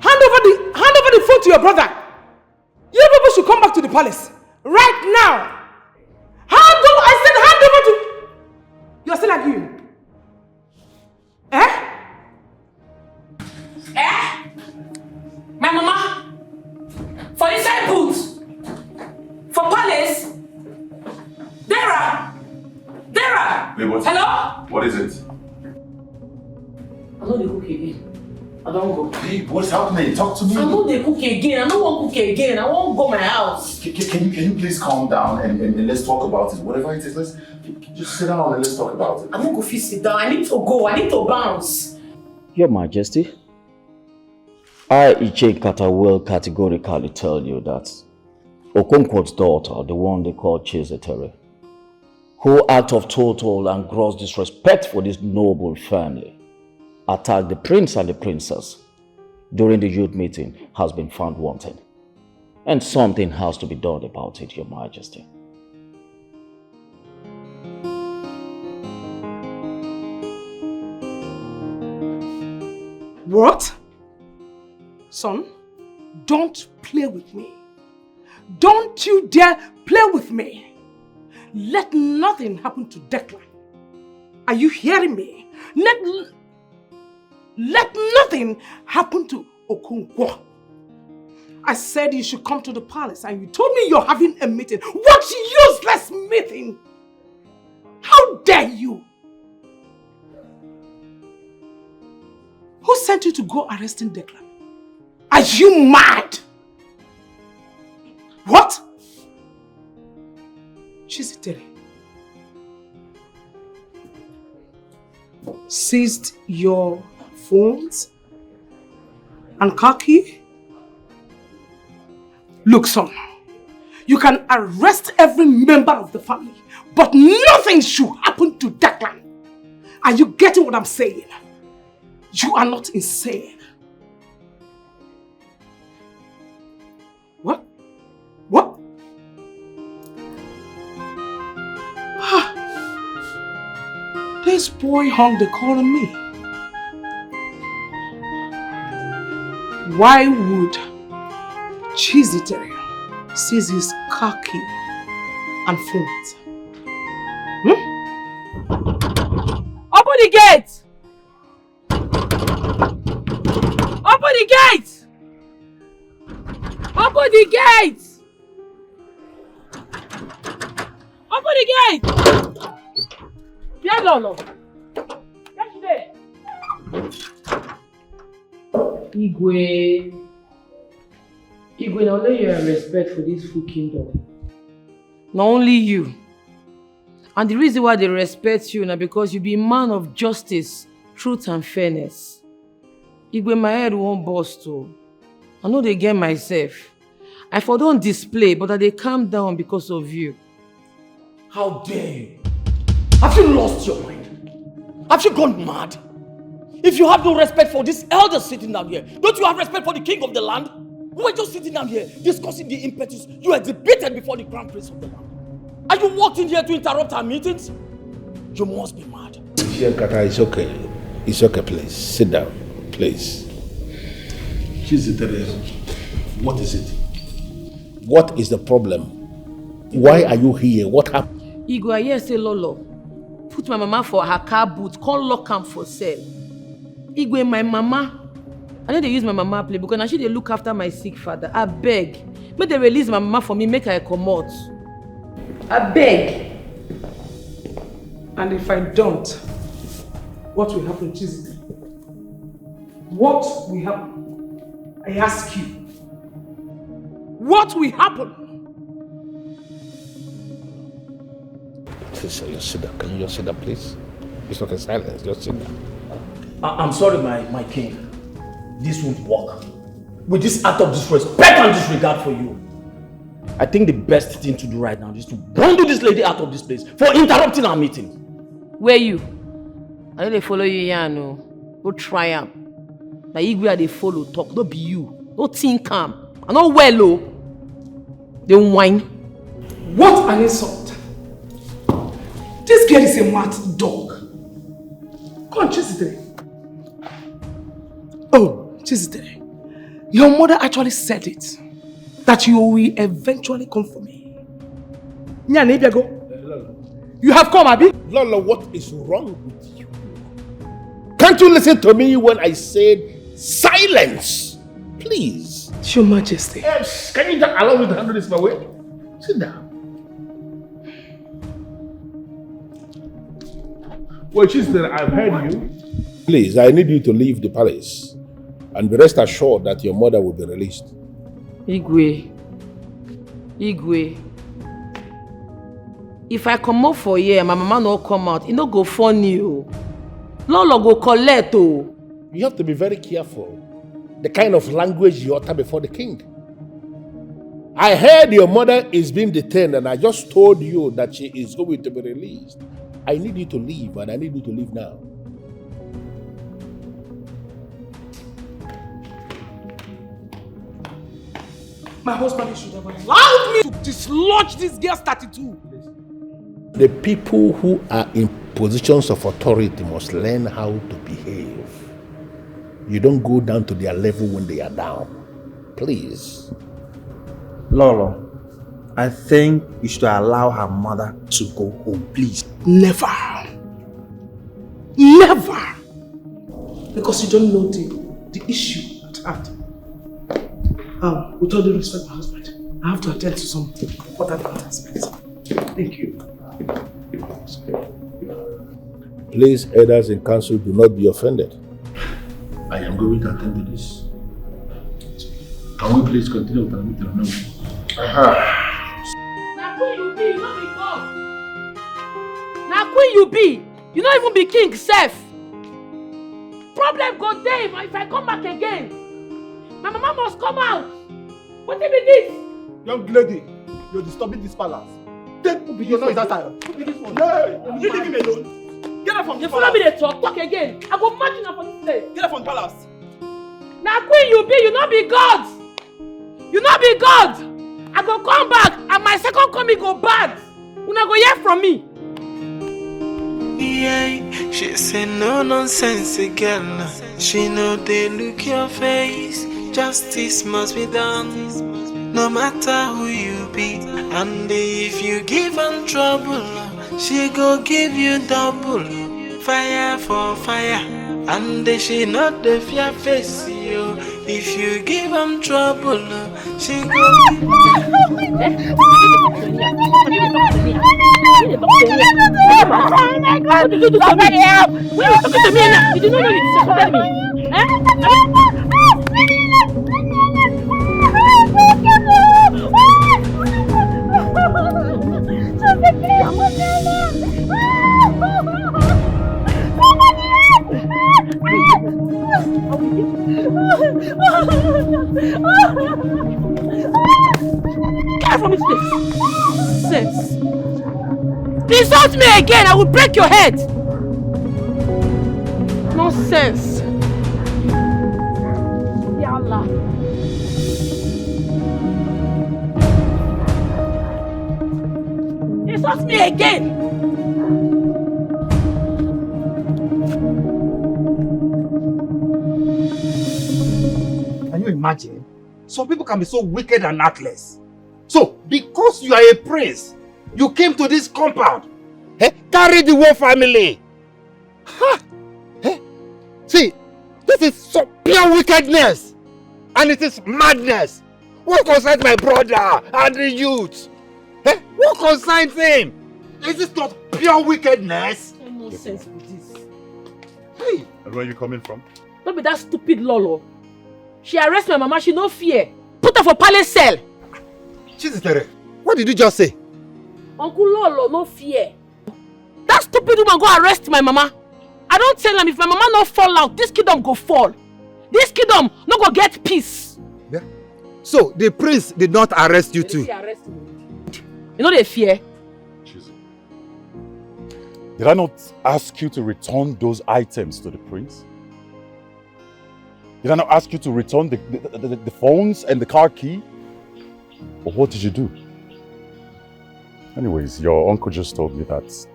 Hand over the phone to your brother. You people should come back to the palace right now. I said hand over to... You're still arguing. Eh? Eh? My mama? For inside boots? For palace? Dara! Wait, what? Hello? What is it? I know they cook again. I don't go. Hey, what's happening? Talk to me. I know they cook again. I don't want to cook again. I won't go my house. Can you please calm down and let's talk about it? Whatever it is, let's just sit down and let's talk about it. I'm not going to sit down. I need to go. I need to bounce. Your Majesty, I, Iche Kata, will categorically tell you that Okonkwo's daughter, the one they call Chizitere, who out of total and gross disrespect for this noble family, attacked the prince and the princess during the youth meeting, has been found wanted. And something has to be done about it, Your Majesty. What? Son, don't play with me. Don't you dare play with me. Let nothing happen to Declan. Are you hearing me? Let nothing happen to Okonkwo. I said you should come to the palace and you told me you're having a meeting. What useless meeting? How dare you? Who sent you to go arresting Declan? Are you mad? What? Chizitere seized your phones and car key? Look, son, you can arrest every member of the family, but nothing should happen to Declan. Are you getting what I'm saying? You are not insane. What? What? This boy hung the call on me. Why would Chizitere seize his car key and phones? Open the gate! Open the gate! Open the gate! Open the gate! Yeah, Lolo. Get today. Igwe. Igwe, now only you have respect for this full kingdom. Not only you. And the reason why they respect you now because you be a man of justice, truth and fairness. Igwe, my head won't burst too. I know they get myself. I for don't display, but they calm down because of you. How dare you? Have you lost your mind? Have you gone mad? If you have no respect for this elder sitting down here, don't you have respect for the king of the land? We were just sitting down here discussing the impetus you exhibited before the crown prince of the land. And you walked in here to interrupt our meetings? You must be mad. Kata, it's okay. It's okay, please. Sit down, please. What is it? What is the problem? Why are you here? What happened? Igwe, I hear say Lolo put my mama for her car boot, call lock am for sale. Igwe, my mama, I know they use my mama play because now she they look after my sick father. I beg, make they release my mama for me, make her come out. I beg. And if I don't, what will happen, Chizzy? What will happen? I ask you. What will happen? Just sit down. Can you just sit down, please? It's not a silence. Just sit down. I'm sorry, my king. This won't work. With this act of disrespect and disregard for you, I think the best thing to do right now is to bundle this lady out of this place for interrupting our meeting. Where you? I know they follow you here, no. Go try am. Now Igwe they follow talk, don't be you. Don't think calm. I know well, oh. They whine. What an insult! This girl is a mad dog. Come on, Chizzy. Oh, Chizzy, your mother actually said it. That you will eventually come for me. You have come, Abi? Lolo, what is wrong with you? Can't you listen to me when I said silence? Please. Your Majesty. Yes. Can you just allow me to handle this my way? Sit down. Well, Chizzy, I've heard you. Please, I need you to leave the palace and be rest assured that your mother will be released. Igwe. If I come out for here, my mama no come out, it no go funny. Lolo go collect. You have to be very careful. The kind of language you utter before the king. I heard your mother is being detained and I just told you that she is going to be released. I need you to leave and I need you to leave now. My husband should have allowed me to dislodge this girl's tattoo. The people who are in positions of authority must learn how to behave. You don't go down to their level when they are down. Please. Lolo, I think you should allow her mother to go home, please. Never. Never. Because you don't know the issue at hand. With all due respect, my husband, I have to attend to some important aspects. Thank you. Please, elders in council, do not be offended. I am going to attend to this. Can we please continue with our meeting now? Now queen you be, you not be God. Now queen you be, you not even be king self. Problem go there if I come back again. My mama must come out. What is this? Young lady, you're disturbing this palace. Take your noise outside. Who this one? No, you leave him alone. Get up from the you palace. follow me, they talk again. I go march you for this place. Get up from the palace. Now queen you be, you not be God. You not be God. I go come back and my second coming go bad. Una go hear from me. Yeah, she say no nonsense again. She know they look your face. Justice must be done, no matter who you be. And if you give her trouble, she go give you double. Fire for fire, and she not the fear face you. If you give her trouble, she go give you Somebody help! Why are you talking to me now? You do not know you disrespected me. Get from this place. Nonsense. Insult me again, I will break your head. Nonsense. Ya Allah. Insult me again. Can you imagine? Some people can be so wicked and heartless. So, because you are a prince, you came to this compound. Carry the whole family. Ha! See, this is so pure wickedness. And it is madness. What concerns my brother and the youth? What concerns him? Is this not pure wickedness? No sense with this. Hey! And where are you coming from? Don't be that stupid Lolo. She arrest my mama, she no fear. Put her for palace cell. Chizitere, what did you just say? Uncle Lolo, no fear. That stupid woman go arrest my mama. I don't tell them if my mama no fall out, this kingdom go fall. This kingdom no go get peace. Yeah. So, the prince did not arrest you too? She arrest me. You know they fear? Did I not ask you to return those items to the prince? Did I not ask you to return the phones and the car key? Or what did you do? Anyways, your uncle just told me that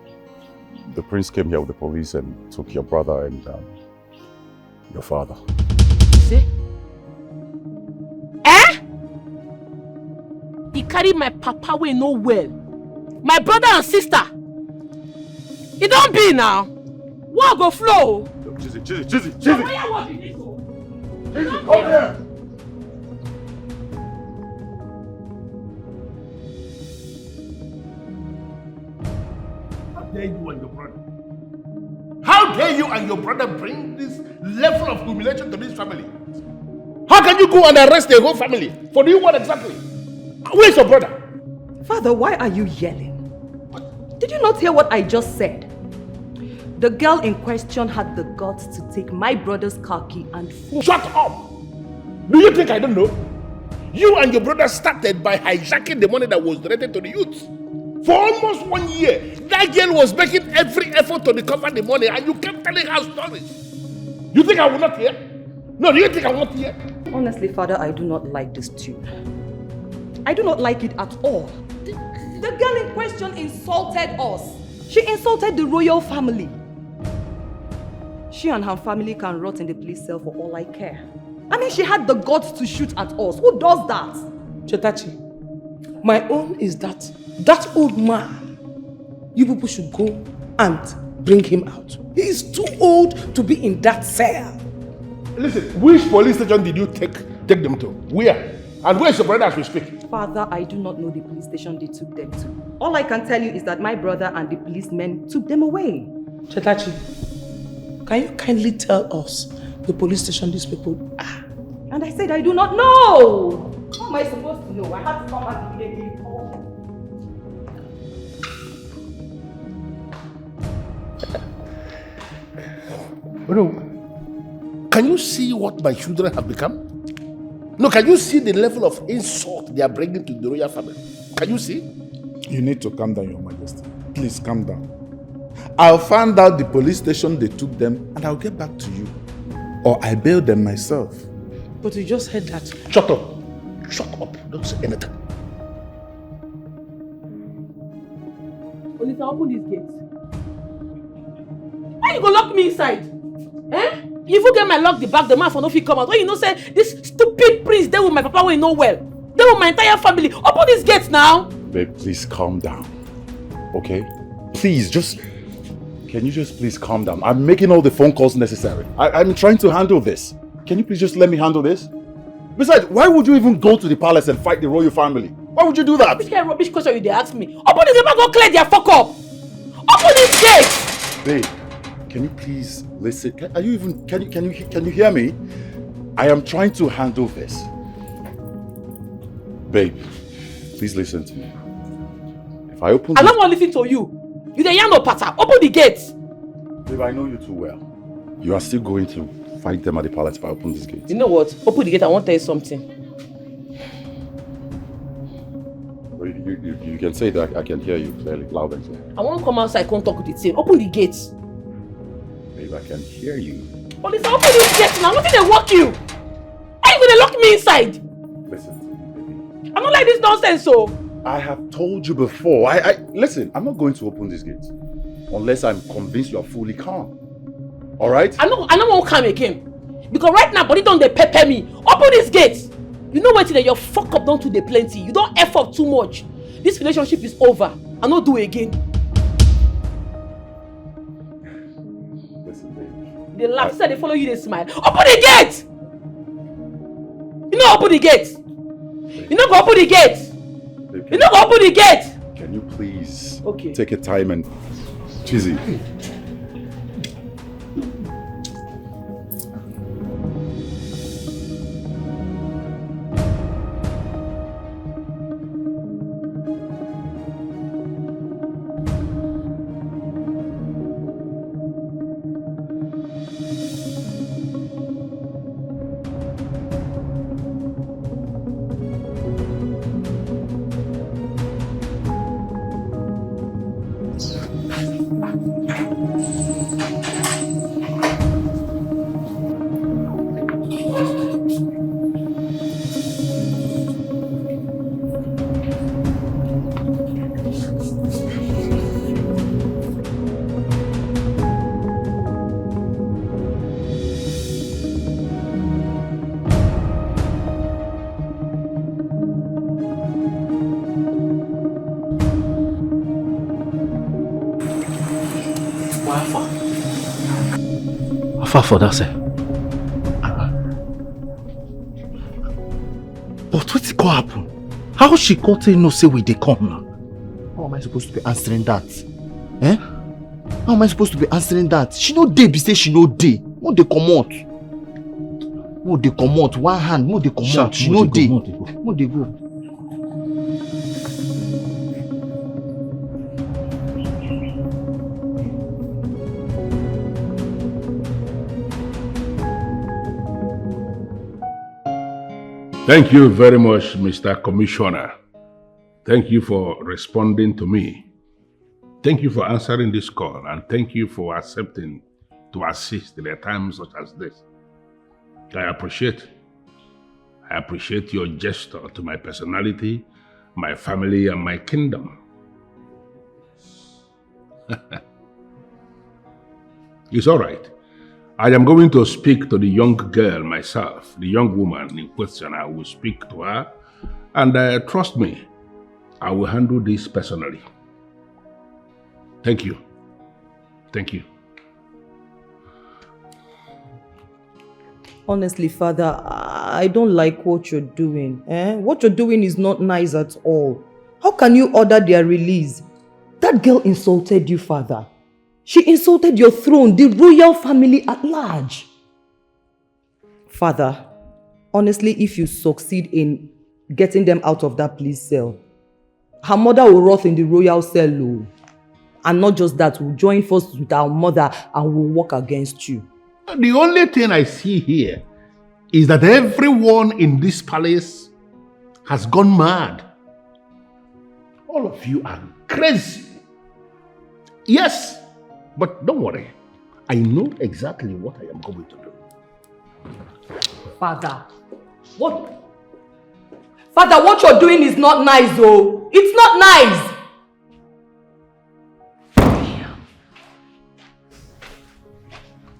the prince came here with the police and took your brother and your father. See? Eh? He carried my papa away no well. My brother and sister. It don't be now. What go flow? Chizzy. Come here. How dare you and your brother? How dare you and your brother bring this level of humiliation to this family? How can you go and arrest the whole family? For doing what exactly? Where's your brother? Father, why are you yelling? Did you not hear what I just said? The girl in question had the guts to take my brother's car key and phone. Shut up! Do you think I don't know? You and your brother started by hijacking the money that was donated to the youth. For almost 1 year, that girl was making every effort to recover the money and you kept telling her stories. You think I will not hear? No, do you think I will not hear? Honestly, Father, I do not like this tune. I do not like it at all. The girl in question insulted us. She insulted the royal family. She and her family can rot in the police cell for all I care. I mean, she had the guts to shoot at us. Who does that? Chetachi, my own is that old man, you people should go and bring him out. He is too old to be in that cell. Listen, which police station did you take them to? Where? And where's your brother as we speak? Father, I do not know the police station they took them to. All I can tell you is that my brother and the policemen took them away. Chetachi, can you kindly tell us the police station these people are? And I said I do not know. How am I supposed to know? I had to come back immediately. No. Can you see what my children have become? No, can you see the level of insult they are bringing to the royal family? Can you see? You need to calm down, Your Majesty. Please calm down. I'll find out the police station they took them and I'll get back to you. Or I bail them myself. But you just heard that. Shut up. Shut up. Don't say anything. Olita, open this gate. Why you go lock me inside? Eh? You even get my lock the back, the man for no fit come out. When you know say this stupid prince there with my papa wey no well. There with my entire family. Open this gate now. Babe, please calm down. Okay? Please, can you just please calm down? I'm making all the phone calls necessary. I'm trying to handle this. Can you please just let me handle this? Besides, why would you even go to the palace and fight the royal family? Why would you do that? Which kind of rubbish question you they ask me? Open this gate, go clear their fuck up. Open this gate. Babe, can you please listen? Can you hear me? I am trying to handle this. Babe, please listen to me. If I open I don't want to listen to you. You the yarn no patter. Open the gate. Babe, I know you too well. You are still going to fight them at the palace if I open this gate. You know what? Open the gate, I want to tell you something. You can say that I can hear you clearly, loud and clear. I want to come outside, come talk with the team. Open the gate. Babe, I can hear you. But listen, open this gate now. Nothing they walk you. Are you going to lock me inside? Listen to me, baby. I don't like this nonsense, so. I have told you before. Listen, I'm not going to open this gate unless I'm convinced you are fully calm. All right? I don't want to come again. Because right now, body don't they pepper me. Open this gate. You know what? Your fuck up don't do the plenty. You don't F up too much. This relationship is over. I not do it again. Listen, baby. They laugh, they follow you, they smile. Open the gate! You know open the gate. You know go open the gate. You know go open the gate. Can you please take your time and Chizzy? For that, sir. But what's it gonna happen? How she got to know say we they come now? How am I supposed to be answering that? Eh? How am I supposed to be answering that? She no dey be say she no dey. No dey come out. No dey come out. One hand, no dey come out. She no dey. No dey go. Thank you very much, Mr. Commissioner. Thank you for responding to me. Thank you for answering this call, and thank you for accepting to assist in a time such as this. I appreciate your gesture to my personality, my family, and my kingdom. It's all right. I am going to speak to the young girl myself, the young woman in question. I will speak to her, and trust me, I will handle this personally. Thank you. Thank you. Honestly, Father, I don't like what you're doing. What you're doing is not nice at all. How can you order their release? That girl insulted you, Father. She insulted your throne, the royal family at large. Father, honestly, if you succeed in getting them out of that police cell, her mother will rot in the royal cell. And not just that, we'll join forces with our mother and we'll work against you. The only thing I see here is that everyone in this palace has gone mad. All of you are crazy. Yes, but don't worry. I know exactly what I am going to do. Father, what you're doing is not nice, though. It's not nice.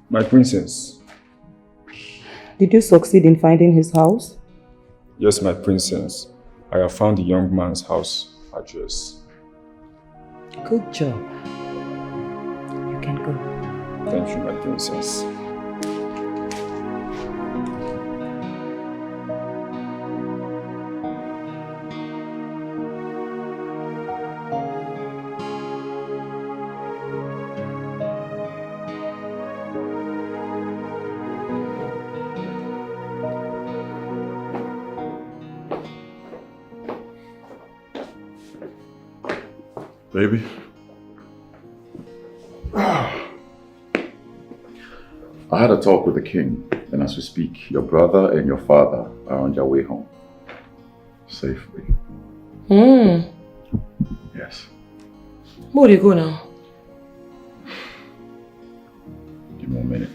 My princess. Did you succeed in finding his house? Yes, my princess. I have found the young man's house address. Good job. You can go. Thank you, my princess. Baby. I had a talk with the king. And as we speak, your brother and your father are on their way home. Safely. Yes. Where do you go now? Give me a minute.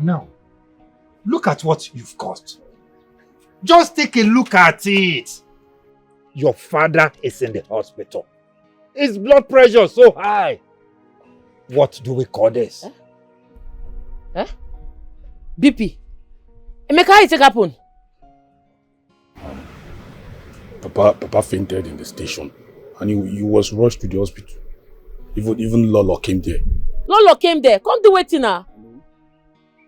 Now, look at what you've got. Just take a look at it. Your father is in the hospital. His blood pressure is so high. What do we call this? BP. Emeka, how it happen? Papa fainted in the station and he was rushed to the hospital. Even Lolo came there. Lolo came there. Come do waiting now.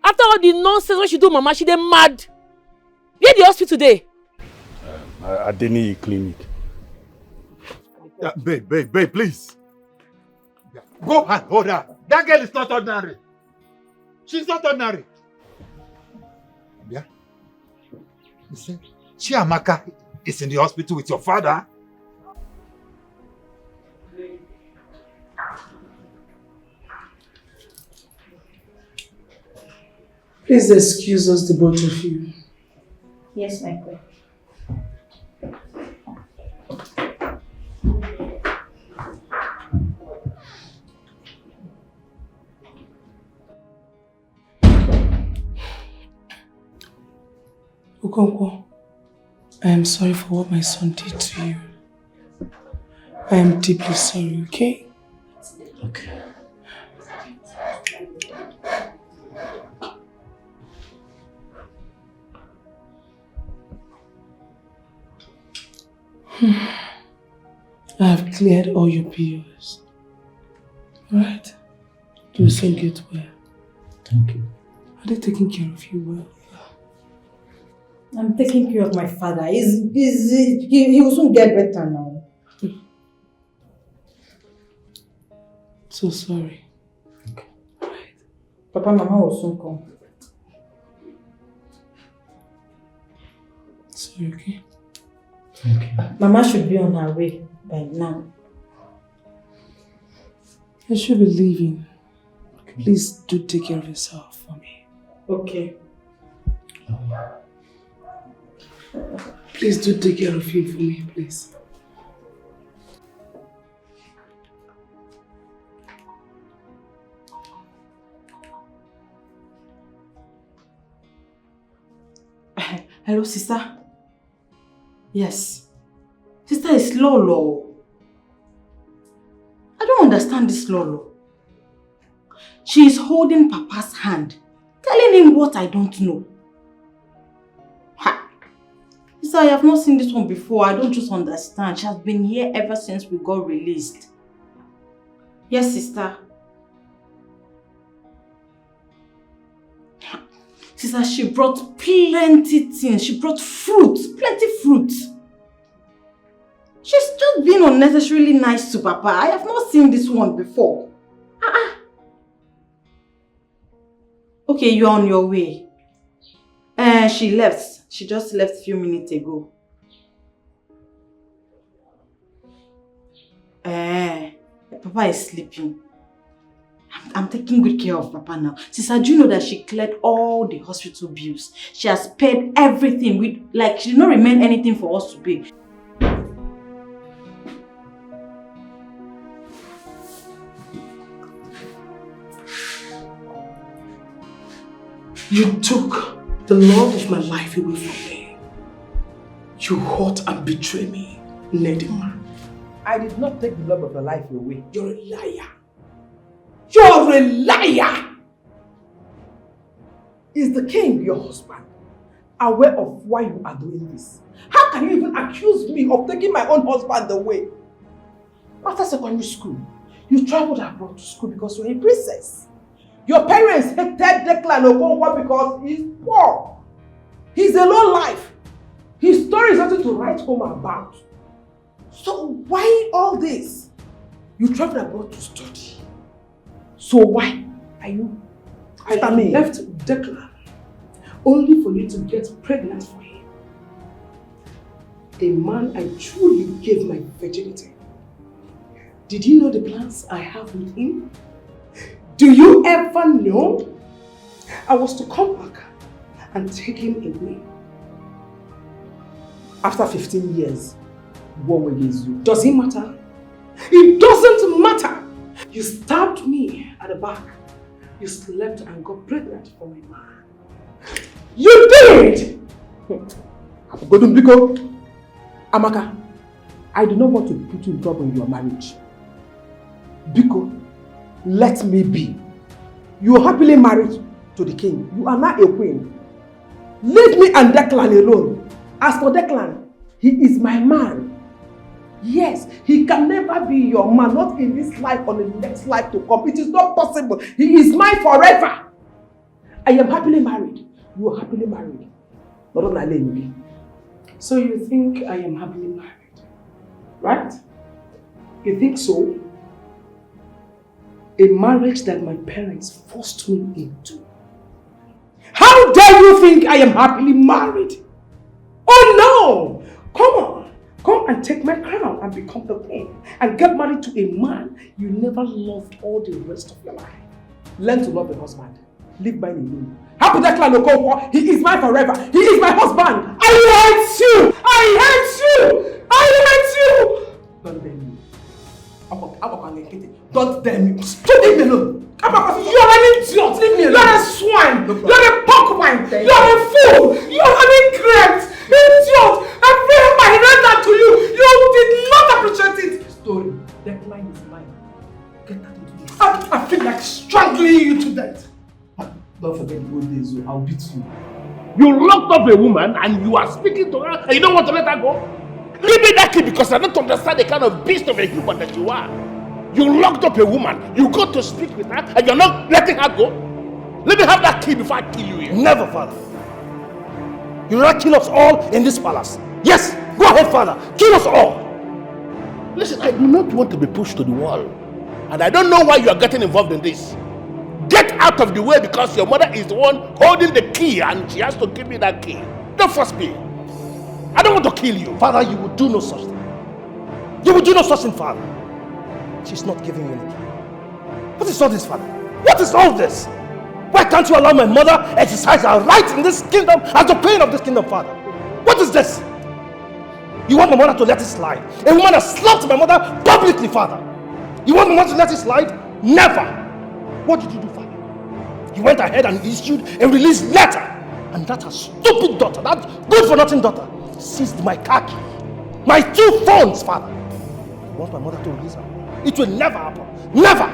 After all the nonsense what she do, Mama, she dey mad. Where the hospital today? At Deni clinic. Babe, please. Go and hold her. That girl is not ordinary. She's not ordinary. Yeah. You see, Chiamaka is in the hospital with your father. Please excuse us, the both of you. Yes, my queen. Okonkwo, I am sorry for what my son did to you. I am deeply sorry, okay? Okay. I have cleared all your POs. Alright? Do so get well. Thank you. Are they taking care of you well? I'm taking care of my father. He will soon get better now. So sorry. Okay. Right. Papa, Mama will soon come. Sorry, okay? Thank you. Mama should be on her way by now. I should be leaving. Please do take care of yourself for me. Okay. Please do take care of him for me, please. Hello, sister? Yes. Sister, it's Lolo. I don't understand this Lolo. She is holding Papa's hand, telling him what I don't know. Ha! Sister, I have not seen this one before. I don't just understand. She has been here ever since we got released. Yes, sister. Sister, she brought plenty things. She brought fruit, plenty fruit. She's just being unnecessarily nice to Papa. I have not seen this one before. Okay, you're on your way. She left. She just left a few minutes ago. Papa is sleeping. I'm taking good care of Papa now. Sister, do you know that she cleared all the hospital bills? She has paid everything. She did not remain anything for us to pay. You took the love of my life away from me. You hurt and betrayed me, Nedima. I did not take the love of your life away. You're a liar. You're a liar! Is the king, your husband, aware of why you are doing this? How can you even accuse me of taking my own husband away? After secondary school, you traveled abroad to school because you're a princess. Your parents hated Declan Okonkwo because he's poor. He's a low life. His story is nothing to write home about. So why all this? You traveled abroad to study. So why are you after me? Left Declan only for you to get pregnant for him. a man I truly gave my virginity. Did you know the plans I have with him? Do you ever know? I was to come back and take him away. After 15 years, what will he do? Does it matter? It doesn't matter! You stabbed me at the back. You slept and got pregnant for my man. You did! Amaka, I do not want to put you in trouble in your marriage. Biko, let me be. You are happily married to the king. You are not a queen. Leave me and Declan alone. As for Declan, he is my man. Yes, he can never be your man, not in this life or in the next life to come. It is not possible. He is mine forever. I am happily married. You are happily married. So you think I am happily married, right? You think so? A marriage that my parents forced me into. How dare you think I am happily married? Oh no! Come on! Come and take my crown and become the queen and get married to a man you never loved all the rest of your life. Learn to love a husband. Leave mine alone. Happy Declan Okonkwo, he is mine forever. He is my husband. I hate you! I hate you! I hate you! Don't dare me. Don't dare me. Stop, leave me alone. You are an idiot. Leave me alone. You are a swine. You are a porcupine. You are a fool. You are an incorrect. Idiot. I feel my hand to you. You did not appreciate it. Story. That line is mine. Get that into this. I feel like strangling you to death. Don't forget the old days. I'll beat you. You locked up a woman and you are speaking to her and you don't want to let her go? Leave me that key because I don't understand the kind of beast of a human that you are. You locked up a woman, you got to speak with her and you're not letting her go? Let me have that key before I kill you here. Never, Father. You will not kill us all in this palace. Yes, go ahead, Father. Kill us all. Listen, I do not want to be pushed to the wall. And I don't know why you are getting involved in this. Get out of the way because your mother is the one holding the key and she has to give me that key. Don't force me. I don't want to kill you. Father, you will do no such thing. You will do no such thing, Father. She's not giving you anything. What is all this, Father? What is all this? Why can't you allow my mother exercise her rights in this kingdom as the queen of this kingdom, Father? What is this? You want my mother to let it slide? A woman has slapped my mother publicly, Father. You want my mother to let it slide? Never. What did you do, Father? You went ahead and issued a release letter. And that her stupid daughter, that good-for-nothing daughter, seized my car key. My 2 phones, Father. You want my mother to release her? It will never happen. Never!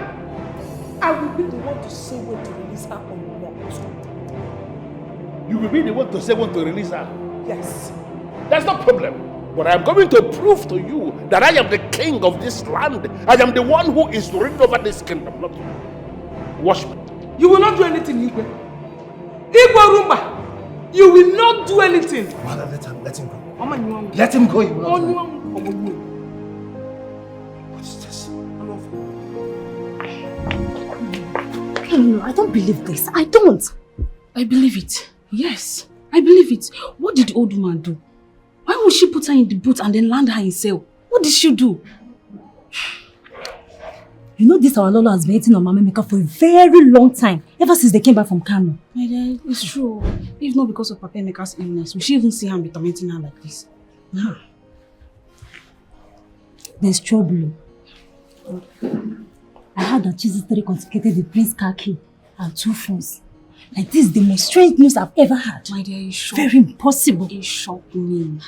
I will be the one to say when to release her or not. You will be the one to say when to release her? Yes. That's no problem. But I am going to prove to you that I am the king of this land. I am the one who is ruling over this kingdom, not you. Watch me. You will not do anything, Igwe. Igwe Rumba! You will not do anything. Mother, let him go. Let him go. You will not do it. What is this? No, I don't believe this. I don't. I believe it. Yes, I believe it. What did the old woman do? Why would she put her in the boat and then land her in sail? What did she do? You know this our Lolo has been eating on Mama Meka for a very long time. Ever since they came back from Kano. My dear, it's true. If not because of Papa Emeka's illness, we should even see her be tormenting her like this. There's trouble. I heard that Chiziteri confiscated the prince's car key and 2 phones. Like this is the most strange news I've ever had. My dear, it's shocked. Very impossible. It shocked me.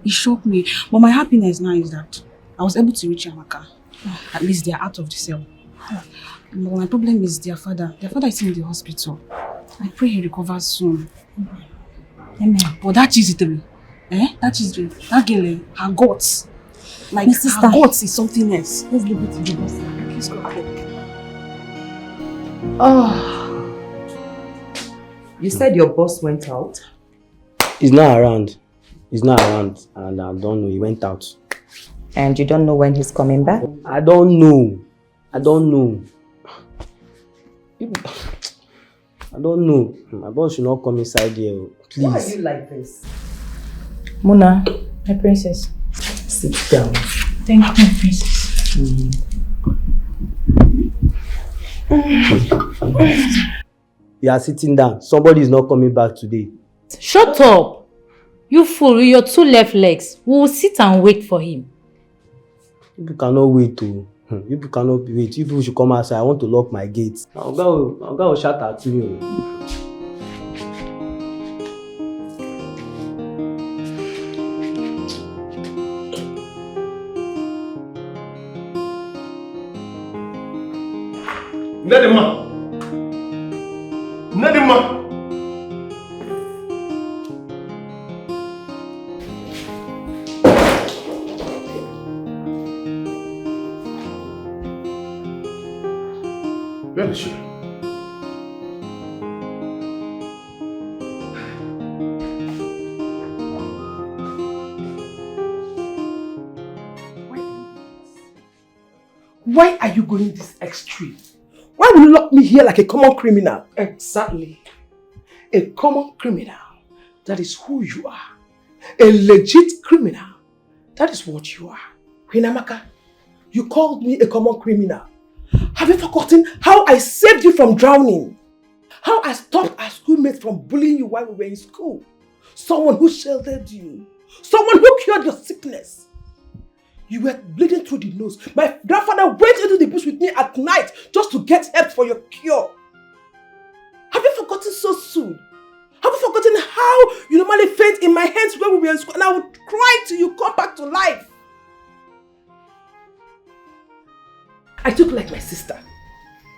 It shocked me. But my happiness now is that I was able to reach Amaka. At least they are out of the cell. But my problem is their father. Their father is in the hospital. I pray he recovers soon. Amen. But that Chiziteri, that girl, her guts. Like, sister, her guts is something else. Let's leave it to the boss. Please go ahead. Oh. You said your boss went out? He's not around. He's not around. And I don't know. He went out. And you don't know when he's coming back? I don't know. I don't know. I don't know. My boss should not come inside here. Please. Why are you like this? Muna, My princess. Sit down. Thank you, my princess. You are sitting down. Somebody is not coming back today. Shut up! You fool with your 2 left legs. We will sit and wait for him. People cannot wait to. People cannot wait. People should come outside. I want to lock my gates. I'll go shout at me. Nedima! Nedima! Where is she? Why are you going this extreme? Why will you lock me here like a common criminal? Exactly. A common criminal. That is who you are. A legit criminal. That is what you are. Queen Amaka, you called me a common criminal. Have you forgotten how I saved you from drowning? How I stopped our schoolmates from bullying you while we were in school? Someone who sheltered you. Someone who cured your sickness. You were bleeding through the nose. My grandfather went into the bush with me at night just to get help for your cure. Have you forgotten so soon? Have you forgotten how you normally faint in my hands when we were in school and I would cry till you come back to life? I took like my sister.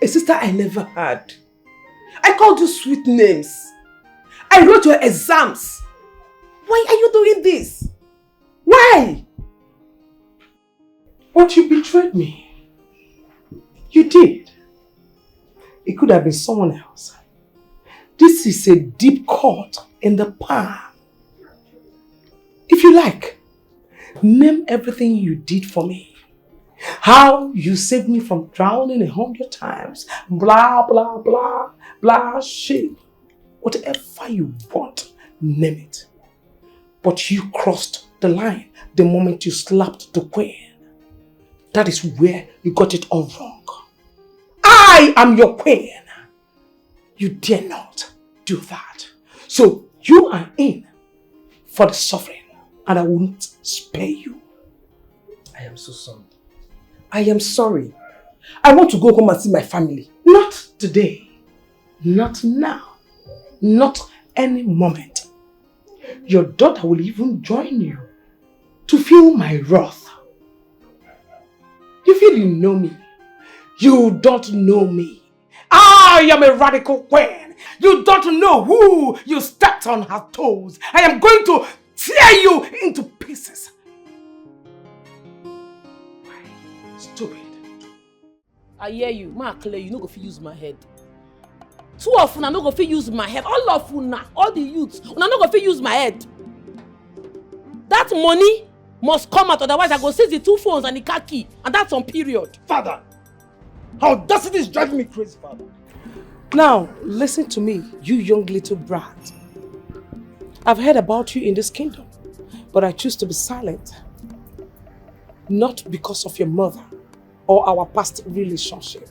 A sister I never had. I called you sweet names. I wrote your exams. Why are you doing this? Why? But you betrayed me. You did. It could have been someone else. This is a deep cut in the palm. If you like, name everything you did for me. How you saved me from drowning 100 times. Blah, blah, blah, blah, shit. Whatever you want, name it. But you crossed the line the moment you slapped the queen. That is where you got it all wrong. I am your queen. You dare not do that. So you are in for the suffering and I will not spare you. I am so sorry. I am sorry. I want to go home and see my family. Not today. Not now. Not any moment. Your daughter will even join you to feel my wrath. You feel you know me. You don't know me. I am a radical queen. You don't know who you stepped on her toes. I am going to tear you into pieces. Stupid. I hear you. Ma clear, you no go fit use my head. Two of una no go fit use my head. All of una, all the youths, una no go fit use my head. That money must come out, otherwise I go seize the 2 phones and the car key, and that's on period. Father, audacity is driving me crazy, Father. Now, listen to me, you young little brat. I've heard about you in this kingdom, but I choose to be silent. Not because of your mother or our past relationship.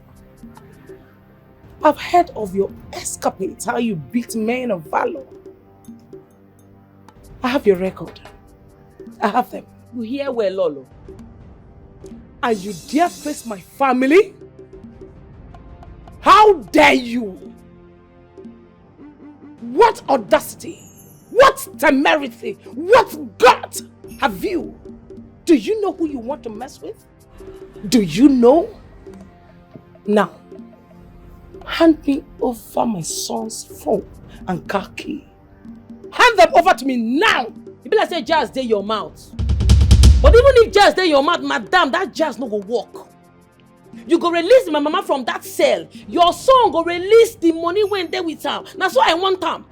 I've heard of your escapades, how you beat men of valor. I have your record. I have them. You hear well, Lolo. And you dare face my family? How dare you? What audacity? What temerity? What gut have you? Do you know who you want to mess with? Do you know? Now, hand me over my son's phone and car key. Hand them over to me now! You be like say jazz dey your mouth. But even if jazz dey your mouth, madam, that jazz no go work. You go release my mama from that cell. Your son go release the money when they with am. Na so I want am.